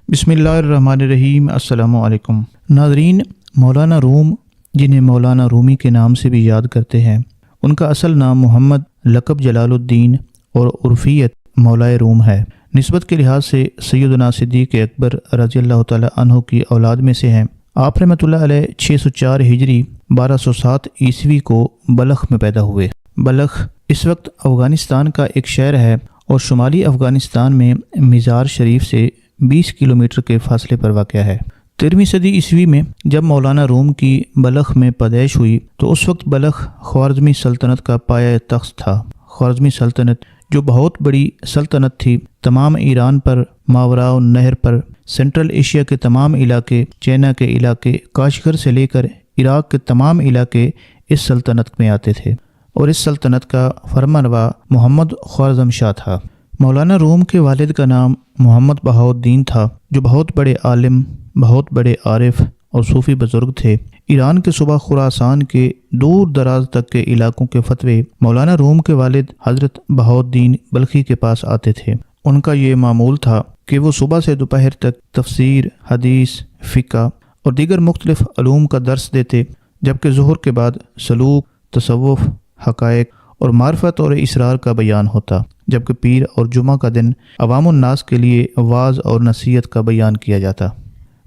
بسم اللہ الرحمن الرحیم۔ السلام علیکم ناظرین، مولانا روم، جنہیں مولانا رومی کے نام سے بھی یاد کرتے ہیں، ان کا اصل نام محمد لقب جلال الدین اور عرفیت مولائے روم ہے۔ نسبت کے لحاظ سے سیدنا صدیق اکبر رضی اللہ تعالی عنہ کی اولاد میں سے ہیں۔ آپ رحمۃ اللہ علیہ 604 ہجری 1207 عیسوی کو بلخ میں پیدا ہوئے۔ بلخ اس وقت افغانستان کا ایک شہر ہے اور شمالی افغانستان میں مزار شریف سے 20 کلومیٹر کے فاصلے پر واقع ہے۔ 13ویں صدی عیسوی میں جب مولانا روم کی بلخ میں پیدائش ہوئی تو اس وقت بلخ خوارزمی سلطنت کا پایہ تخت تھا۔ خوارزمی سلطنت جو بہت بڑی سلطنت تھی، تمام ایران پر، ماوراء النہر پر، سینٹرل ایشیا کے تمام علاقے، چینا کے علاقے، کاشغر سے لے کر عراق کے تمام علاقے اس سلطنت میں آتے تھے، اور اس سلطنت کا فرمانروا محمد خوارزم شاہ تھا۔ مولانا روم کے والد کا نام محمد بہاؤالدین تھا، جو بہت بڑے عالم، بہت بڑے عارف اور صوفی بزرگ تھے۔ ایران کے صوبہ خراسان کے دور دراز تک کے علاقوں کے فتوے مولانا روم کے والد حضرت بہاؤالدین بلخی کے پاس آتے تھے۔ ان کا یہ معمول تھا کہ وہ صبح سے دوپہر تک تفسیر، حدیث، فقہ اور دیگر مختلف علوم کا درس دیتے، جبکہ ظہر کے بعد سلوک، تصوف، حقائق اور معرفت اور اسرار کا بیان ہوتا، جبکہ پیر اور جمعہ کا دن عوام الناس کے لیے وعظ اور نصیحت کا بیان کیا جاتا۔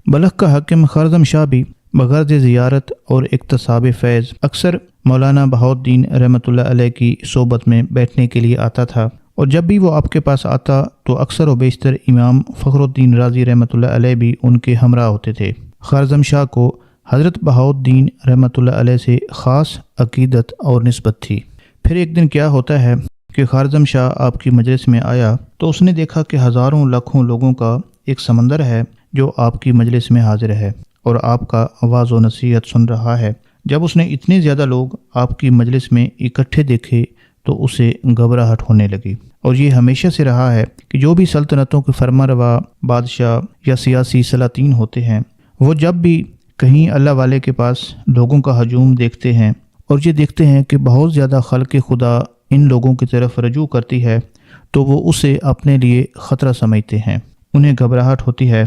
بلخ کا حاکم خوارزم شاہ بھی بغرض زیارت اور اکتساب فیض اکثر مولانا بہاؤالدین رحمۃ اللہ علیہ کی صحبت میں بیٹھنے کے لیے آتا تھا، اور جب بھی وہ آپ کے پاس آتا تو اکثر و بیشتر امام فخر الدین رازی رحمۃ اللہ علیہ بھی ان کے ہمراہ ہوتے تھے۔ خوارزم شاہ کو حضرت بہاؤالدین رحمۃ اللہ علیہ سے خاص عقیدت اور نسبت تھی۔ پھر ایک دن کیا ہوتا ہے کہ خوارزم شاہ آپ کی مجلس میں آیا تو اس نے دیکھا کہ ہزاروں لاکھوں لوگوں کا ایک سمندر ہے جو آپ کی مجلس میں حاضر ہے اور آپ کا آواز و نصیحت سن رہا ہے۔ جب اس نے اتنے زیادہ لوگ آپ کی مجلس میں اکٹھے دیکھے تو اسے گھبراہٹ ہونے لگی، اور یہ ہمیشہ سے رہا ہے کہ جو بھی سلطنتوں کے فرمانروا، بادشاہ یا سیاسی سلاطین ہوتے ہیں، وہ جب بھی کہیں اللہ والے کے پاس لوگوں کا ہجوم دیکھتے ہیں اور یہ دیکھتے ہیں کہ بہت زیادہ خلق خدا ان لوگوں کی طرف رجوع کرتی ہے، تو وہ اسے اپنے لیے خطرہ سمجھتے ہیں، انہیں گھبراہٹ ہوتی ہے،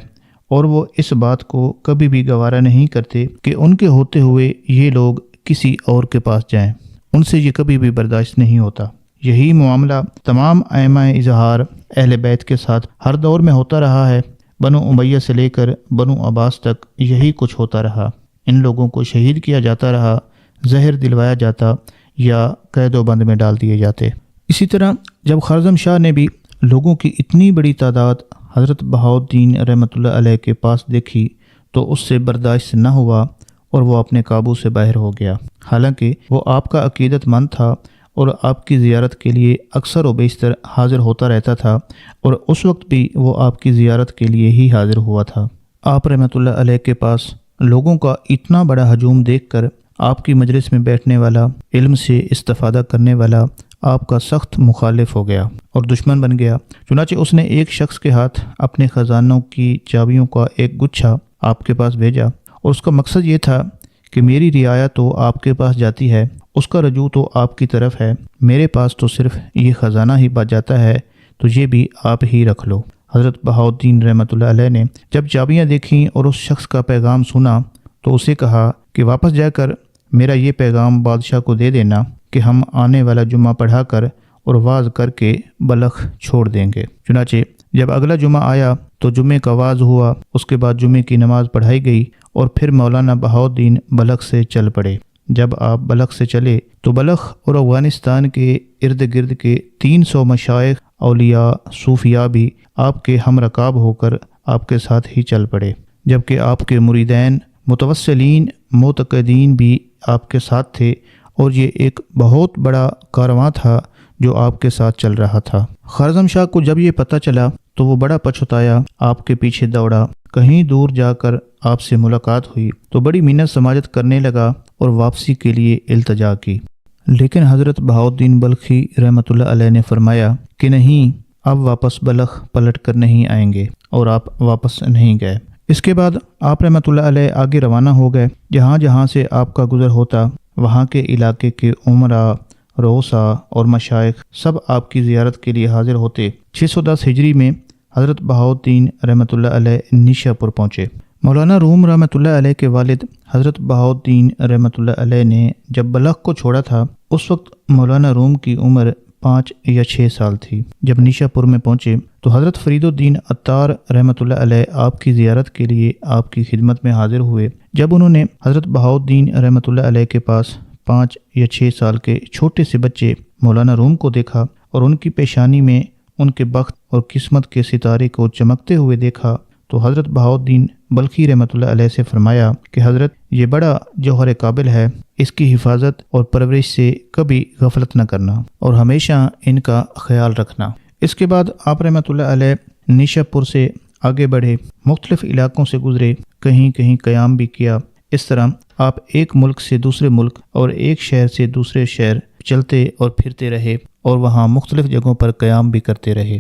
اور وہ اس بات کو کبھی بھی گوارا نہیں کرتے کہ ان کے ہوتے ہوئے یہ لوگ کسی اور کے پاس جائیں۔ ان سے یہ کبھی بھی برداشت نہیں ہوتا۔ یہی معاملہ تمام ائمہ اظہار اہل بیت کے ساتھ ہر دور میں ہوتا رہا ہے۔ بنو امیہ سے لے کر بنو عباس تک یہی کچھ ہوتا رہا۔ ان لوگوں کو شہید کیا جاتا رہا، زہر دلوایا جاتا یا قید و بند میں ڈال دیے جاتے۔ اسی طرح جب خوارزم شاہ نے بھی لوگوں کی اتنی بڑی تعداد حضرت بہاؤالدین رحمۃ اللہ علیہ کے پاس دیکھی تو اس سے برداشت نہ ہوا اور وہ اپنے قابو سے باہر ہو گیا۔ حالانکہ وہ آپ کا عقیدت مند تھا اور آپ کی زیارت کے لیے اکثر و بیشتر حاضر ہوتا رہتا تھا، اور اس وقت بھی وہ آپ کی زیارت کے لیے ہی حاضر ہوا تھا۔ آپ رحمۃ اللہ علیہ کے پاس لوگوں کا اتنا بڑا ہجوم دیکھ کر آپ کی مجلس میں بیٹھنے والا، علم سے استفادہ کرنے والا آپ کا سخت مخالف ہو گیا اور دشمن بن گیا۔ چنانچہ اس نے ایک شخص کے ہاتھ اپنے خزانوں کی چابیوں کا ایک گچھا آپ کے پاس بھیجا، اور اس کا مقصد یہ تھا کہ میری رعایا تو آپ کے پاس جاتی ہے، اس کا رجوع تو آپ کی طرف ہے، میرے پاس تو صرف یہ خزانہ ہی بچ جاتا ہے، تو یہ بھی آپ ہی رکھ لو۔ حضرت بہاؤالدین رحمۃ اللہ علیہ نے جب چابیاں دیکھیں اور اس شخص کا پیغام سنا تو اسے کہا کہ واپس جا کر میرا یہ پیغام بادشاہ کو دے دینا کہ ہم آنے والا جمعہ پڑھا کر اور واز کر کے بلخ چھوڑ دیں گے۔ چنانچہ جب اگلا جمعہ آیا تو جمعے کا واز ہوا، اس کے بعد جمعے کی نماز پڑھائی گئی، اور پھر مولانا بہاؤالدین بلخ سے چل پڑے۔ جب آپ بلخ سے چلے تو بلخ اور افغانستان کے ارد گرد کے 300 مشائخ، اولیاء، صوفیاء بھی آپ کے ہم رکاب ہو کر آپ کے ساتھ ہی چل پڑے، جبکہ آپ کے مریدین، متوسلین، معتقدین بھی آپ کے ساتھ تھے، اور یہ ایک بہت بڑا کارواں تھا جو آپ کے ساتھ چل رہا تھا۔ خوارزم شاہ کو جب یہ پتہ چلا تو وہ بڑا پچھتایا، آپ کے پیچھے دوڑا، کہیں دور جا کر آپ سے ملاقات ہوئی تو بڑی منت سماجت کرنے لگا اور واپسی کے لیے التجا کی، لیکن حضرت بہاؤالدین بلخی رحمۃ اللہ علیہ نے فرمایا کہ نہیں، اب واپس بلخ پلٹ کر نہیں آئیں گے، اور آپ واپس نہیں گئے۔ اس کے بعد آپ رحمۃ اللہ علیہ آگے روانہ ہو گئے۔ جہاں جہاں سے آپ کا گزر ہوتا، وہاں کے علاقے کے عمراء، روسا اور مشائخ سب آپ کی زیارت کے لیے حاضر ہوتے۔ 610 ہجری میں حضرت بہاؤالدین رحمۃ اللہ علیہ نیشا پور پہنچے۔ مولانا روم رحمۃ اللہ علیہ کے والد حضرت بہاؤالدین رحمۃ اللہ علیہ نے جب بلخ کو چھوڑا تھا اس وقت مولانا روم کی عمر 5 یا 6 سال تھی۔ جب نیشا پور میں پہنچے تو حضرت فرید الدین عطار رحمۃ اللہ علیہ آپ کی زیارت کے لیے آپ کی خدمت میں حاضر ہوئے۔ جب انہوں نے حضرت بہاؤالدین رحمۃ اللہ علیہ کے پاس 5 یا 6 سال کے چھوٹے سے بچے مولانا روم کو دیکھا اور ان کی پیشانی میں ان کے بخت اور قسمت کے ستارے کو چمکتے ہوئے دیکھا تو حضرت بہاؤالدین بلخی رحمۃ اللہ علیہ سے فرمایا کہ حضرت یہ بڑا جوہر قابل ہے، اس کی حفاظت اور پرورش سے کبھی غفلت نہ کرنا اور ہمیشہ ان کا خیال رکھنا۔ اس کے بعد آپ رحمۃ اللہ علیہ نیشا پور سے آگے بڑھے، مختلف علاقوں سے گزرے، کہیں کہیں قیام بھی کیا۔ اس طرح آپ ایک ملک سے دوسرے ملک اور ایک شہر سے دوسرے شہر چلتے اور پھرتے رہے اور وہاں مختلف جگہوں پر قیام بھی کرتے رہے۔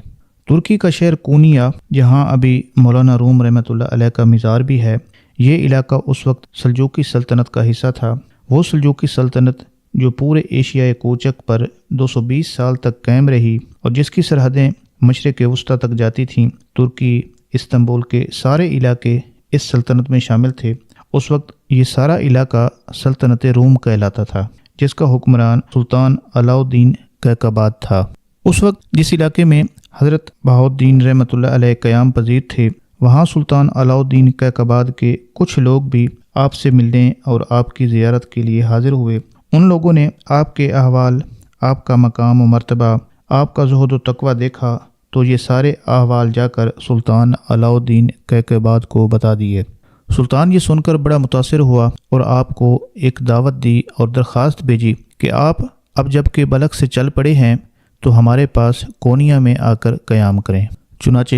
ترکی کا شہر کونیا، جہاں ابھی مولانا روم رحمۃ اللہ علیہ کا مزار بھی ہے، یہ علاقہ اس وقت سلجوقی سلطنت کا حصہ تھا۔ وہ سلجوقی سلطنت جو پورے ایشیائے کوچک پر 220 سال تک قائم رہی اور جس کی سرحدیں مشرق وسطیٰ تک جاتی تھیں۔ ترکی استنبول کے سارے علاقے اس سلطنت میں شامل تھے۔ اس وقت یہ سارا علاقہ سلطنت روم کہلاتا تھا، جس کا حکمران سلطان علاؤالدین کیقباد تھا۔ اس وقت جس علاقے میں حضرت بہاؤالدین رحمۃ اللہ علیہ قیام پذیر تھے، وہاں سلطان علاؤالدین کیقباد کے کچھ لوگ بھی آپ سے ملنے اور آپ کی زیارت کے لیے حاضر ہوئے۔ ان لوگوں نے آپ کے احوال، آپ کا مقام و مرتبہ، آپ کا زہد و تقویٰ دیکھا تو یہ سارے احوال جا کر سلطان علاؤالدین کیقباد کو بتا دیے۔ سلطان یہ سن کر بڑا متاثر ہوا اور آپ کو ایک دعوت دی اور درخواست بھیجی کہ آپ اب جب کہ بلخ سے چل پڑے ہیں تو ہمارے پاس کونیا میں آ کر قیام کریں۔ چنانچہ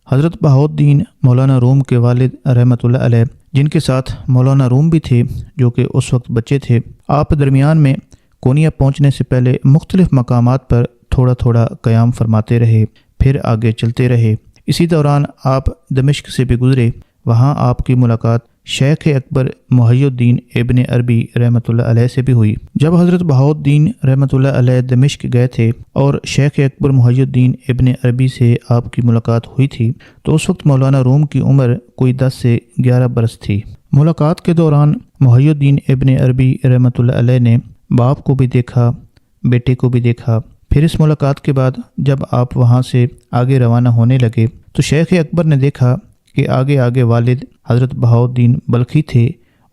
حضرت بہاؤالدین مولانا روم کے والد رحمۃ اللہ علیہ، جن کے ساتھ مولانا روم بھی تھے جو کہ اس وقت بچے تھے، آپ درمیان میں کونیا پہنچنے سے پہلے مختلف مقامات پر تھوڑا تھوڑا قیام فرماتے رہے، پھر آگے چلتے رہے۔ اسی دوران آپ دمشق سے بھی گزرے۔ وہاں آپ کی ملاقات شیخ اکبر محی الدین ابن عربی رحمۃ اللہ علیہ سے بھی ہوئی۔ جب حضرت بہاؤالدین رحمۃ اللہ علیہ دمشق گئے تھے اور شیخ اکبر محی الدین ابن عربی سے آپ کی ملاقات ہوئی تھی تو اس وقت مولانا روم کی عمر کوئی 10 سے 11 برس تھی۔ ملاقات کے دوران محی الدین ابن عربی رحمۃ اللہ علیہ نے باپ کو بھی دیکھا، بیٹے کو بھی دیکھا۔ پھر اس ملاقات کے بعد جب آپ وہاں سے آگے روانہ ہونے لگے تو شیخ اکبر نے دیکھا کہ آگے آگے والد حضرت بہاؤالدین بلخی تھے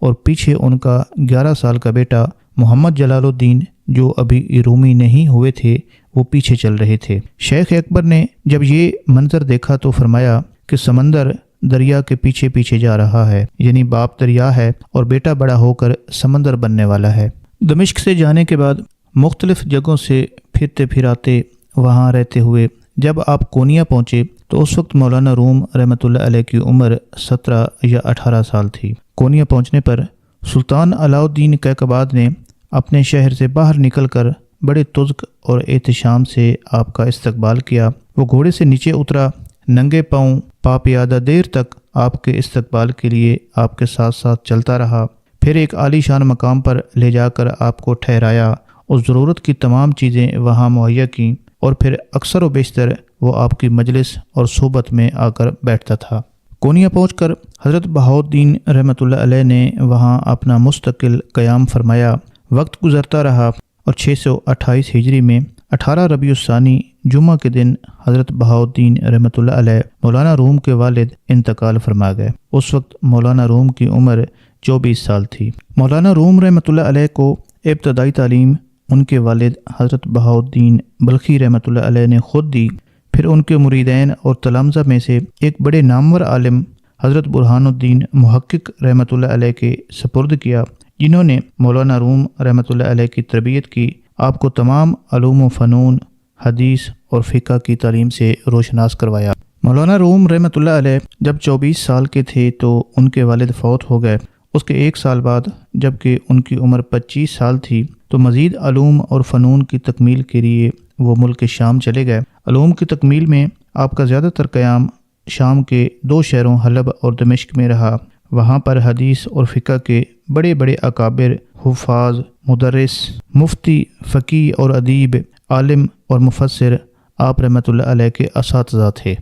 اور پیچھے ان کا 11 سال کا بیٹا محمد جلال الدین جو ابھی رومی نہیں ہوئے تھے وہ پیچھے چل رہے تھے۔ شیخ اکبر نے جب یہ منظر دیکھا تو فرمایا کہ سمندر دریا کے پیچھے پیچھے جا رہا ہے، یعنی باپ دریا ہے اور بیٹا بڑا ہو کر سمندر بننے والا ہے۔ دمشق سے جانے کے بعد مختلف جگہوں سے پھرتے پھراتے وہاں رہتے ہوئے جب آپ کونیا پہنچے تو اس وقت مولانا روم رحمۃ اللہ علیہ کی عمر 17 یا 18 سال تھی۔ کونیا پہنچنے پر سلطان علاؤالدین کیقباد نے اپنے شہر سے باہر نکل کر بڑے تزک اور احتشام سے آپ کا استقبال کیا۔ وہ گھوڑے سے نیچے اترا، ننگے پاؤں پا پیادہ دیر تک آپ کے استقبال کے لیے آپ کے ساتھ ساتھ چلتا رہا، پھر ایک عالی شان مقام پر لے جا کر آپ کو ٹھہرایا اور ضرورت کی تمام چیزیں وہاں مہیا کیں، اور پھر اکثر و بیشتر وہ آپ کی مجلس اور صحبت میں آ کر بیٹھتا تھا۔ کونیا پہنچ کر حضرت بہاؤالدین رحمۃ اللہ علیہ نے وہاں اپنا مستقل قیام فرمایا۔ وقت گزرتا رہا اور 628 ہجری میں 18 ربیع الثانی جمعہ کے دن حضرت بہاؤالدین رحمۃ اللہ علیہ مولانا روم کے والد انتقال فرما گئے۔ اس وقت مولانا روم کی عمر 24 سال تھی۔ مولانا روم رحمۃ اللہ علیہ کو ابتدائی تعلیم ان کے والد حضرت بہاؤالدین بلخی رحمۃ اللہ علیہ نے خود دی، پھر ان کے مریدین اور تلامذہ میں سے ایک بڑے نامور عالم حضرت برہان الدین محقق رحمۃ اللہ علیہ کے سپرد کیا، جنہوں نے مولانا روم رحمۃ اللہ علیہ کی تربیت کی، آپ کو تمام علوم و فنون، حدیث اور فقہ کی تعلیم سے روشناس کروایا۔ مولانا روم رحمۃ اللہ علیہ جب 24 سال کے تھے تو ان کے والد فوت ہو گئے۔ اس کے 1 سال بعد جب کہ ان کی عمر 25 سال تھی تو مزید علوم اور فنون کی تکمیل کے لیے وہ ملک شام چلے گئے۔ علوم کی تکمیل میں آپ کا زیادہ تر قیام شام کے 2 شہروں حلب اور دمشق میں رہا۔ وہاں پر حدیث اور فقہ کے بڑے بڑے اکابر، حفاظ، مدرس، مفتی، فقی اور ادیب، عالم اور مفسر آپ رحمۃ اللہ علیہ کے اساتذہ تھے۔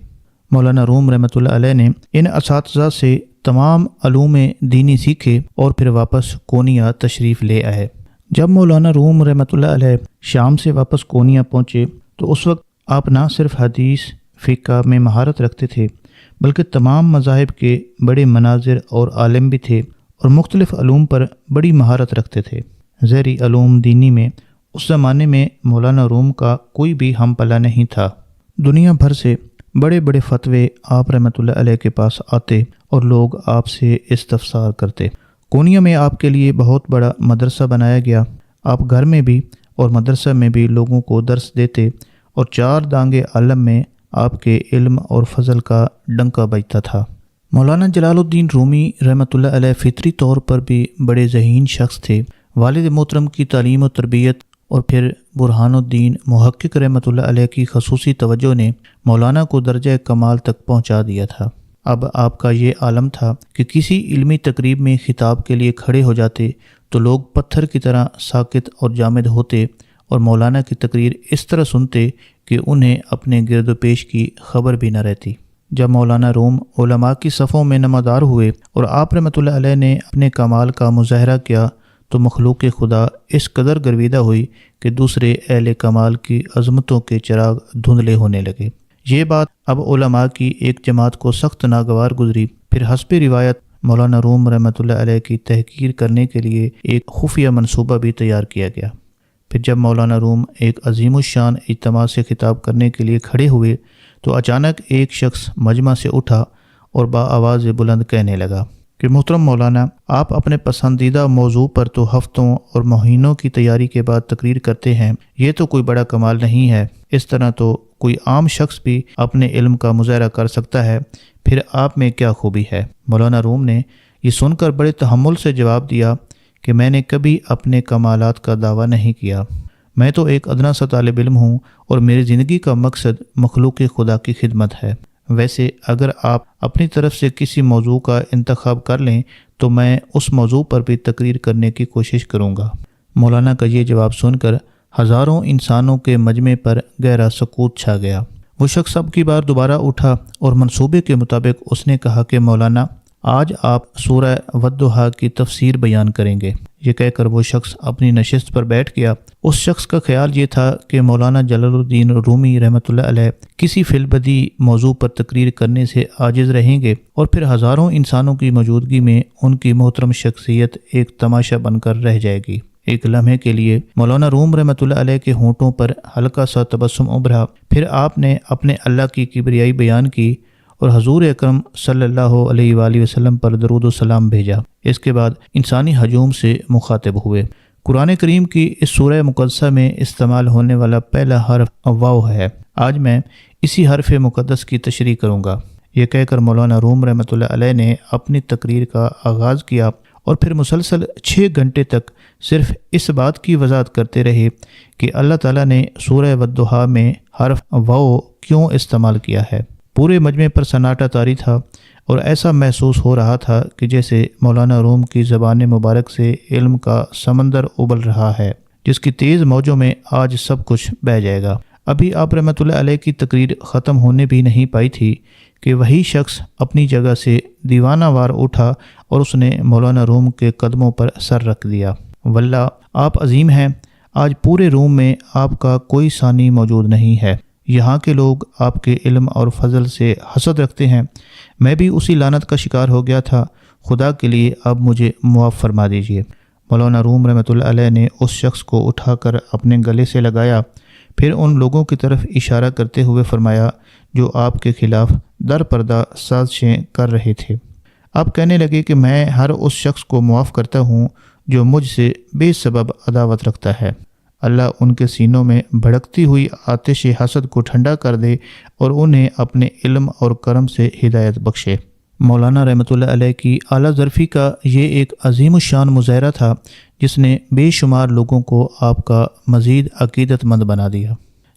مولانا روم رحمۃ اللہ علیہ نے ان اساتذہ سے تمام علوم دینی سیکھے اور پھر واپس کونیا تشریف لے آئے۔ جب مولانا روم رحمۃ اللہ علیہ شام سے واپس کونیا پہنچے تو اس وقت آپ نہ صرف حدیث فقہ میں مہارت رکھتے تھے بلکہ تمام مذاہب کے بڑے مناظر اور عالم بھی تھے اور مختلف علوم پر بڑی مہارت رکھتے تھے۔ ذیلی علوم دینی میں اس زمانے میں مولانا روم کا کوئی بھی ہم پلہ نہیں تھا۔ دنیا بھر سے بڑے بڑے فتوے آپ رحمۃ اللہ علیہ کے پاس آتے اور لوگ آپ سے استفسار کرتے۔ کونیا میں آپ کے لیے بہت بڑا مدرسہ بنایا گیا۔ آپ گھر میں بھی اور مدرسہ میں بھی لوگوں کو درس دیتے اور 4 دانگے عالم میں آپ کے علم اور فضل کا ڈنکا بجتا تھا۔ مولانا جلال الدین رومی رحمۃ اللہ علیہ فطری طور پر بھی بڑے ذہین شخص تھے۔ والد محترم کی تعلیم و تربیت اور پھر برہان الدین محقق رحمۃ اللہ علیہ کی خصوصی توجہ نے مولانا کو درجہ کمال تک پہنچا دیا تھا۔ اب آپ کا یہ عالم تھا کہ کسی علمی تقریب میں خطاب کے لیے کھڑے ہو جاتے تو لوگ پتھر کی طرح ساکت اور جامد ہوتے اور مولانا کی تقریر اس طرح سنتے کہ انہیں اپنے گرد و پیش کی خبر بھی نہ رہتی۔ جب مولانا روم علماء کی صفوں میں نمودار ہوئے اور آپ رحمۃ اللہ علیہ نے اپنے کمال کا مظاہرہ کیا تو مخلوق خدا اس قدر گرویدہ ہوئی کہ دوسرے اہل کمال کی عظمتوں کے چراغ دھندلے ہونے لگے۔ یہ بات اب علماء کی ایک جماعت کو سخت ناگوار گزری۔ پھر حسب روایت مولانا روم رحمۃ اللہ علیہ کی تحقیر کرنے کے لیے ایک خفیہ منصوبہ بھی تیار کیا گیا۔ پھر جب مولانا روم ایک عظیم الشان اجتماع سے خطاب کرنے کے لیے کھڑے ہوئے تو اچانک ایک شخص مجمع سے اٹھا اور بآواز بلند کہنے لگا کہ محترم مولانا، آپ اپنے پسندیدہ موضوع پر تو ہفتوں اور مہینوں کی تیاری کے بعد تقریر کرتے ہیں، یہ تو کوئی بڑا کمال نہیں ہے۔ اس طرح تو کوئی عام شخص بھی اپنے علم کا مظاہرہ کر سکتا ہے، پھر آپ میں کیا خوبی ہے؟ مولانا روم نے یہ سن کر بڑے تحمل سے جواب دیا کہ میں نے کبھی اپنے کمالات کا دعویٰ نہیں کیا۔ میں تو ایک ادنا سا طالب علم ہوں اور میری زندگی کا مقصد مخلوق خدا کی خدمت ہے۔ ویسے اگر آپ اپنی طرف سے کسی موضوع کا انتخاب کر لیں تو میں اس موضوع پر بھی تقریر کرنے کی کوشش کروں گا۔ مولانا کا یہ جواب سن کر ہزاروں انسانوں کے مجمع پر گہرا سکوت چھا گیا۔ وہ شخص اب کی بار دوبارہ اٹھا اور منصوبے کے مطابق اس نے کہا کہ مولانا، آج آپ سورہ والضحیٰ کی تفسیر بیان کریں گے۔ یہ کہہ کر وہ شخص اپنی نشست پر بیٹھ گیا۔ اس شخص کا خیال یہ تھا کہ مولانا جلال الدین رومی رحمۃ اللہ علیہ کسی فی البدی موضوع پر تقریر کرنے سے عاجز رہیں گے اور پھر ہزاروں انسانوں کی موجودگی میں ان کی محترم شخصیت ایک تماشا بن کر رہ جائے گی۔ ایک لمحے کے لیے مولانا روم رحمۃ اللہ علیہ کے ہونٹوں پر ہلکا سا تبسم ابھرا، پھر آپ نے اپنے اللہ کی کبریائی بیان کی اور حضور اکرم صلی اللہ علیہ وآلہ وسلم پر درود و سلام بھیجا۔ اس کے بعد انسانی ہجوم سے مخاطب ہوئے۔ قرآن کریم کی اس سورہ مقدسہ میں استعمال ہونے والا پہلا حرف واو ہے۔ آج میں اسی حرف مقدس کی تشریح کروں گا۔ یہ کہہ کر مولانا روم رحمۃ اللہ علیہ نے اپنی تقریر کا آغاز کیا اور پھر مسلسل 6 گھنٹے تک صرف اس بات کی وضاحت کرتے رہے کہ اللہ تعالیٰ نے سورہ والضحیٰ میں حرف واو کیوں استعمال کیا ہے۔ پورے مجمع پر سناٹا طاری تھا اور ایسا محسوس ہو رہا تھا کہ جیسے مولانا روم کی زبان مبارک سے علم کا سمندر ابل رہا ہے جس کی تیز موجوں میں آج سب کچھ بہہ جائے گا۔ ابھی آپ رحمۃ اللہ علیہ کی تقریر ختم ہونے بھی نہیں پائی تھی کہ وہی شخص اپنی جگہ سے دیوانہ وار اٹھا اور اس نے مولانا روم کے قدموں پر سر رکھ دیا۔ واللہ آپ عظیم ہیں، آج پورے روم میں آپ کا کوئی ثانی موجود نہیں ہے۔ یہاں کے لوگ آپ کے علم اور فضل سے حسد رکھتے ہیں۔ میں بھی اسی لعنت کا شکار ہو گیا تھا۔ خدا کے لیے اب مجھے معاف فرما دیجیے۔ مولانا روم رحمۃ اللہ علیہ نے اس شخص کو اٹھا کر اپنے گلے سے لگایا، پھر ان لوگوں کی طرف اشارہ کرتے ہوئے فرمایا جو آپ کے خلاف در پردہ سازشیں کر رہے تھے۔ آپ کہنے لگے کہ میں ہر اس شخص کو معاف کرتا ہوں جو مجھ سے بے سبب عداوت رکھتا ہے۔ اللہ ان کے سینوں میں بھڑکتی ہوئی آتش حسد کو ٹھنڈا کر دے اور انہیں اپنے علم اور کرم سے ہدایت بخشے۔ مولانا رحمۃ اللہ علیہ کی اعلیٰ ظرفی کا یہ ایک عظیم الشان مظاہرہ تھا جس نے بے شمار لوگوں کو آپ کا مزید عقیدت مند بنا دیا۔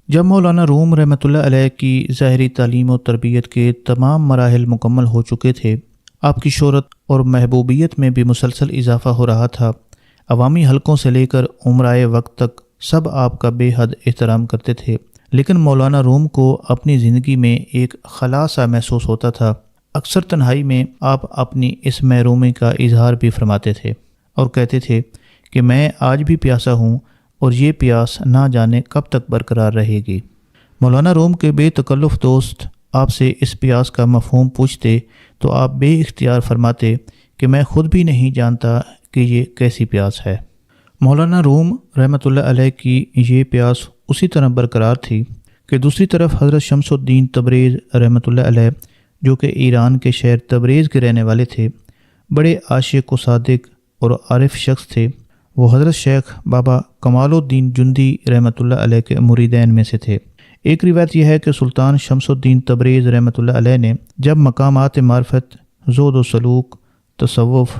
جب مولانا روم رحمۃ اللہ علیہ کی ظاہری تعلیم و تربیت کے تمام مراحل مکمل ہو چکے تھے، آپ کی شہرت اور محبوبیت میں بھی مسلسل اضافہ ہو رہا تھا۔ عوامی حلقوں سے لے کر عمرائے وقت تک سب آپ کا بے حد احترام کرتے تھے۔ لیکن مولانا روم کو اپنی زندگی میں ایک خلا سا محسوس ہوتا تھا۔ اکثر تنہائی میں آپ اپنی اس محرومی کا اظہار بھی فرماتے تھے اور کہتے تھے کہ میں آج بھی پیاسا ہوں اور یہ پیاس نہ جانے کب تک برقرار رہے گی۔ مولانا روم کے بے تکلف دوست آپ سے اس پیاس کا مفہوم پوچھتے تو آپ بے اختیار فرماتے کہ میں خود بھی نہیں جانتا کہ یہ کیسی پیاس ہے۔ مولانا روم رحمۃ اللہ علیہ کی یہ پیاس اسی طرح برقرار تھی کہ دوسری طرف حضرت شمس الدین تبریز رحمۃ اللہ علیہ، جو کہ ایران کے شہر تبریز کے رہنے والے تھے، بڑے عاشق و صادق اور عارف شخص تھے۔ وہ حضرت شیخ بابا کمال الدین جندی رحمۃ اللہ علیہ کے مریدین میں سے تھے۔ ایک روایت یہ ہے کہ سلطان شمس الدین تبریز رحمۃ اللہ علیہ نے جب مقامات معرفت، زہد و سلوک، تصوف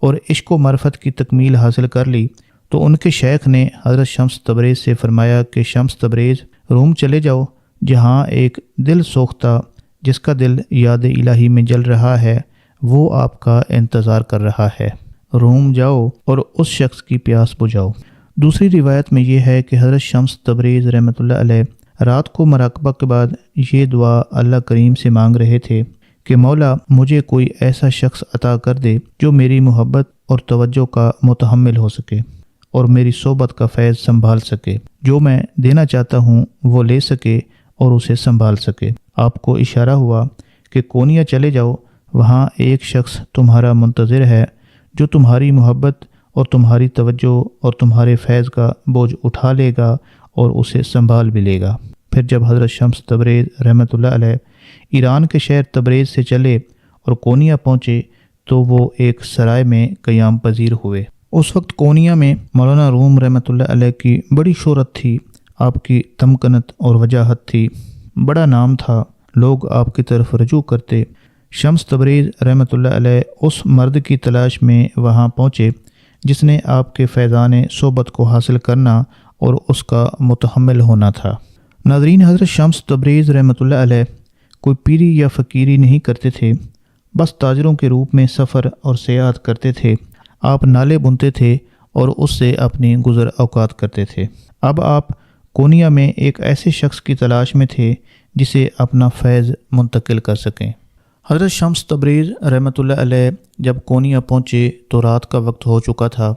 اور عشق و معرفت کی تکمیل حاصل کر لی تو ان کے شیخ نے حضرت شمس تبریز سے فرمایا کہ شمس تبریز، روم چلے جاؤ، جہاں ایک دل سوختہ جس کا دل یاد الہی میں جل رہا ہے وہ آپ کا انتظار کر رہا ہے، روم جاؤ اور اس شخص کی پیاس بجھاؤ۔ دوسری روایت میں یہ ہے کہ حضرت شمس تبریز رحمۃ اللہ علیہ رات کو مراقبہ کے بعد یہ دعا اللہ کریم سے مانگ رہے تھے کہ مولا مجھے کوئی ایسا شخص عطا کر دے جو میری محبت اور توجہ کا متحمل ہو سکے اور میری صحبت کا فیض سنبھال سکے، جو میں دینا چاہتا ہوں وہ لے سکے اور اسے سنبھال سکے۔ آپ کو اشارہ ہوا کہ کونیا چلے جاؤ، وہاں ایک شخص تمہارا منتظر ہے جو تمہاری محبت اور تمہاری توجہ اور تمہارے فیض کا بوجھ اٹھا لے گا اور اسے سنبھال بھی لے گا۔ پھر جب حضرت شمس تبریز رحمۃ اللہ علیہ ایران کے شہر تبریز سے چلے اور کونیا پہنچے تو وہ ایک سرائے میں قیام پذیر ہوئے۔ اس وقت کونیا میں مولانا روم رحمۃ اللہ علیہ کی بڑی شہرت تھی، آپ کی تمکنت اور وجاہت تھی، بڑا نام تھا، لوگ آپ کی طرف رجوع کرتے۔ شمس تبریز رحمۃ اللہ علیہ اس مرد کی تلاش میں وہاں پہنچے جس نے آپ کے فیضان صحبت کو حاصل کرنا اور اس کا متحمل ہونا تھا۔ ناظرین، حضرت شمس تبریز رحمۃ اللہ علیہ کوئی پیری یا فقیری نہیں کرتے تھے، بس تاجروں کے روپ میں سفر اور سیاحت کرتے تھے۔ آپ نالے بنتے تھے اور اس سے اپنی گزر اوقات کرتے تھے۔ اب آپ کونیا میں ایک ایسے شخص کی تلاش میں تھے جسے اپنا فیض منتقل کر سکیں۔ حضرت شمس تبریز رحمۃ اللہ علیہ جب کونیا پہنچے تو رات کا وقت ہو چکا تھا۔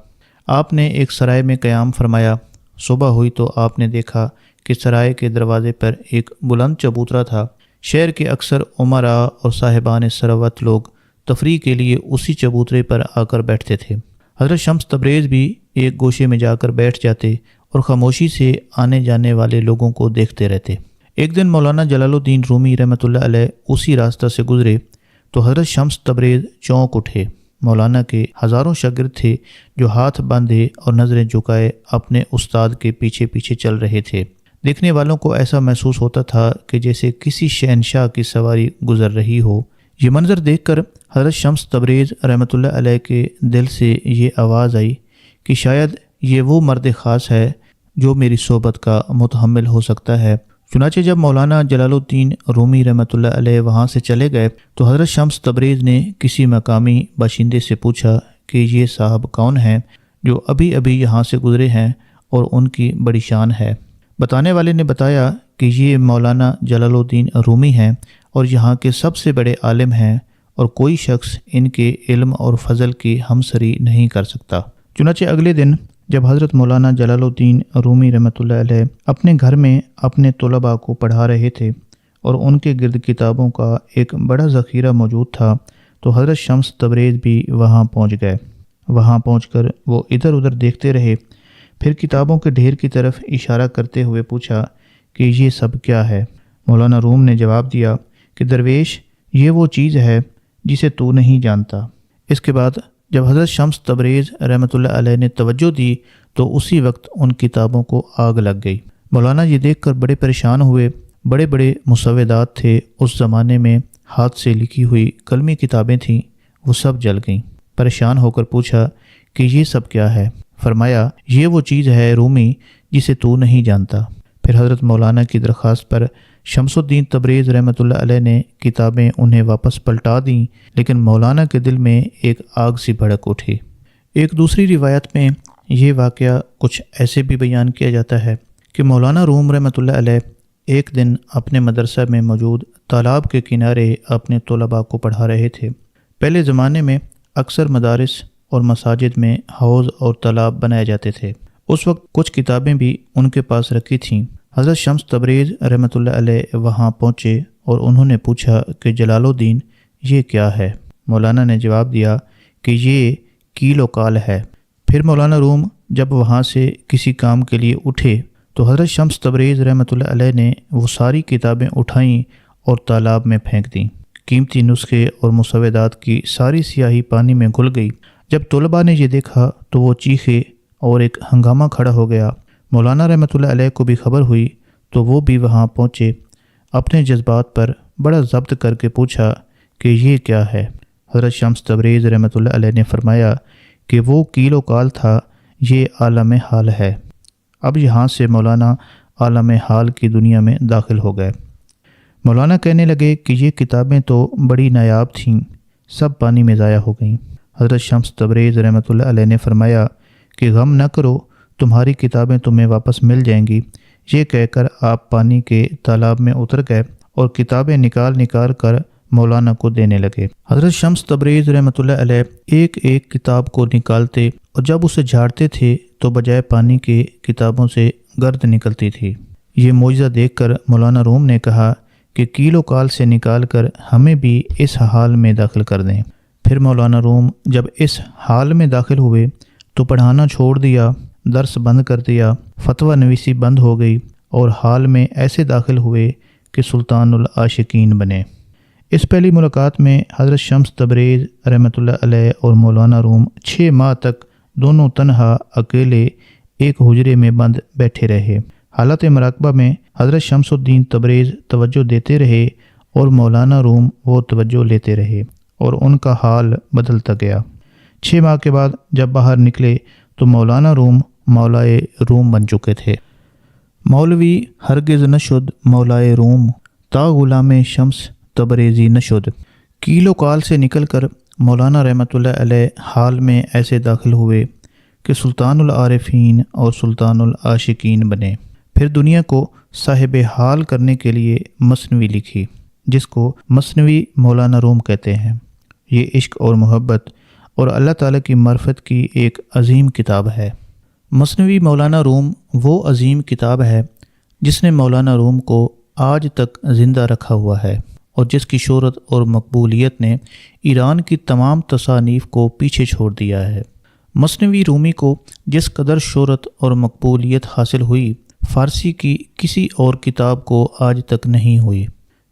آپ نے ایک سرائے میں قیام فرمایا۔ صبح ہوئی تو آپ نے دیکھا کہ سرائے کے دروازے پر ایک بلند چبوترا تھا۔ شہر کے اکثر امراء اور صاحبان ثروت لوگ تفریح کے لیے اسی چبوترے پر آ کر بیٹھتے تھے۔ حضرت شمس تبریز بھی ایک گوشے میں جا کر بیٹھ جاتے اور خاموشی سے آنے جانے والے لوگوں کو دیکھتے رہتے۔ ایک دن مولانا جلال الدین رومی رحمۃ اللہ علیہ اسی راستہ سے گزرے تو حضرت شمس تبریز چونک اٹھے۔ مولانا کے ہزاروں شاگرد تھے جو ہاتھ باندھے اور نظریں جھکائے اپنے استاد کے پیچھے پیچھے چل رہے تھے۔ دیکھنے والوں کو ایسا محسوس ہوتا تھا کہ جیسے کسی شہنشاہ کی سواری گزر رہی ہو۔ یہ منظر دیکھ کر حضرت شمس تبریز رحمۃ اللہ علیہ کے دل سے یہ آواز آئی کہ شاید یہ وہ مرد خاص ہے جو میری صحبت کا متحمل ہو سکتا ہے۔ چنانچہ جب مولانا جلال الدین رومی رحمۃ اللہ علیہ وہاں سے چلے گئے تو حضرت شمس تبریز نے کسی مقامی باشندے سے پوچھا کہ یہ صاحب کون ہیں جو ابھی ابھی یہاں سے گزرے ہیں اور ان کی بڑی شان ہے۔ بتانے والے نے بتایا کہ یہ مولانا جلال الدین رومی ہیں اور یہاں کے سب سے بڑے عالم ہیں اور کوئی شخص ان کے علم اور فضل کی ہمسری نہیں کر سکتا۔ چنانچہ اگلے دن جب حضرت مولانا جلال الدین رومی رحمۃ اللہ علیہ اپنے گھر میں اپنے طلباء کو پڑھا رہے تھے اور ان کے گرد کتابوں کا ایک بڑا ذخیرہ موجود تھا تو حضرت شمس تبریز بھی وہاں پہنچ گئے۔ وہاں پہنچ کر وہ ادھر ادھر دیکھتے رہے، پھر کتابوں کے ڈھیر کی طرف اشارہ کرتے ہوئے پوچھا کہ یہ سب کیا ہے؟ مولانا روم نے جواب دیا کہ درویش، یہ وہ چیز ہے جسے تو نہیں جانتا۔ اس کے بعد جب حضرت شمس تبریز رحمۃ اللہ علیہ نے توجہ دی تو اسی وقت ان کتابوں کو آگ لگ گئی۔ مولانا یہ دیکھ کر بڑے پریشان ہوئے۔ بڑے بڑے مسودات تھے، اس زمانے میں ہاتھ سے لکھی ہوئی قلمی کتابیں تھیں، وہ سب جل گئیں۔ پریشان ہو کر پوچھا کہ یہ سب کیا ہے؟ فرمایا یہ وہ چیز ہے رومی جسے تو نہیں جانتا۔ پھر حضرت مولانا کی درخواست پر شمس الدین تبریز رحمۃ اللہ علیہ نے کتابیں انہیں واپس پلٹا دیں، لیکن مولانا کے دل میں ایک آگ سی بھڑک اٹھی۔ ایک دوسری روایت میں یہ واقعہ کچھ ایسے بھی بیان کیا جاتا ہے کہ مولانا روم رحمۃ اللہ علیہ ایک دن اپنے مدرسہ میں موجود تالاب کے کنارے اپنے طلباء کو پڑھا رہے تھے۔ پہلے زمانے میں اکثر مدارس اور مساجد میں حوض اور تالاب بنائے جاتے تھے۔ اس وقت کچھ کتابیں بھی ان کے پاس رکھی تھیں۔ حضرت شمس تبریز رحمۃ اللہ علیہ وہاں پہنچے اور انہوں نے پوچھا کہ جلال الدین یہ کیا ہے؟ مولانا نے جواب دیا کہ یہ کیل و کال ہے۔ پھر مولانا روم جب وہاں سے کسی کام کے لیے اٹھے تو حضرت شمس تبریز رحمۃ اللہ علیہ نے وہ ساری کتابیں اٹھائیں اور تالاب میں پھینک دیں۔ قیمتی نسخے اور مسودات کی ساری سیاہی پانی میں گھل گئی۔ جب طلباء نے یہ دیکھا تو وہ چیخے اور ایک ہنگامہ کھڑا ہو گیا۔ مولانا رحمۃ اللہ علیہ کو بھی خبر ہوئی تو وہ بھی وہاں پہنچے۔ اپنے جذبات پر بڑا ضبط کر کے پوچھا کہ یہ کیا ہے؟ حضرت شمس تبریز رحمۃ اللہ علیہ نے فرمایا کہ وہ کیل و کال تھا، یہ عالم حال ہے۔ اب یہاں سے مولانا عالم حال کی دنیا میں داخل ہو گئے۔ مولانا کہنے لگے کہ یہ کتابیں تو بڑی نایاب تھیں، سب پانی میں ضائع ہو گئیں۔ حضرت شمس تبریز رحمۃ اللہ علیہ نے فرمایا کہ غم نہ کرو، تمہاری کتابیں تمہیں واپس مل جائیں گی۔ یہ کہہ کر آپ پانی کے تالاب میں اتر گئے اور کتابیں نکال کر مولانا کو دینے لگے۔ حضرت شمس تبریز رحمۃ اللہ علیہ ایک ایک کتاب کو نکالتے اور جب اسے جھاڑتے تھے تو بجائے پانی کے کتابوں سے گرد نکلتی تھی۔ یہ معجزہ دیکھ کر مولانا روم نے کہا کہ کیل و کال سے نکال کر ہمیں بھی اس حال میں داخل کر دیں۔ پھر مولانا روم جب اس حال میں داخل ہوئے تو پڑھانا چھوڑ دیا، درس بند کر دیا، فتویٰ نویسی بند ہو گئی اور حال میں ایسے داخل ہوئے کہ سلطان العاشقین بنے۔ اس پہلی ملاقات میں حضرت شمس تبریز رحمۃ اللہ علیہ اور مولانا روم 6 ماہ تک دونوں تنہا اکیلے ایک حجرے میں بند بیٹھے رہے۔ حالت مراقبہ میں حضرت شمس الدین تبریز توجہ دیتے رہے اور مولانا روم وہ توجہ لیتے رہے اور ان کا حال بدلتا گیا۔ 6 ماہ کے بعد جب باہر نکلے تو مولانا روم مولائے روم بن چکے تھے۔ مولوی ہرگز نشد مولائے روم، تا غلام شمس تبریزی نشد۔ کیل و کال سے نکل کر مولانا رحمۃ اللہ علیہ حال میں ایسے داخل ہوئے کہ سلطان العارفین اور سلطان العاشقین بنے۔ پھر دنیا کو صاحب حال کرنے کے لیے مثنوی لکھی، جس کو مثنوی مولانا روم کہتے ہیں۔ یہ عشق اور محبت اور اللہ تعالیٰ کی معرفت کی ایک عظیم کتاب ہے۔ مثنوی مولانا روم وہ عظیم کتاب ہے جس نے مولانا روم کو آج تک زندہ رکھا ہوا ہے اور جس کی شہرت اور مقبولیت نے ایران کی تمام تصانیف کو پیچھے چھوڑ دیا ہے۔ مثنوی رومی کو جس قدر شہرت اور مقبولیت حاصل ہوئی، فارسی کی کسی اور کتاب کو آج تک نہیں ہوئی۔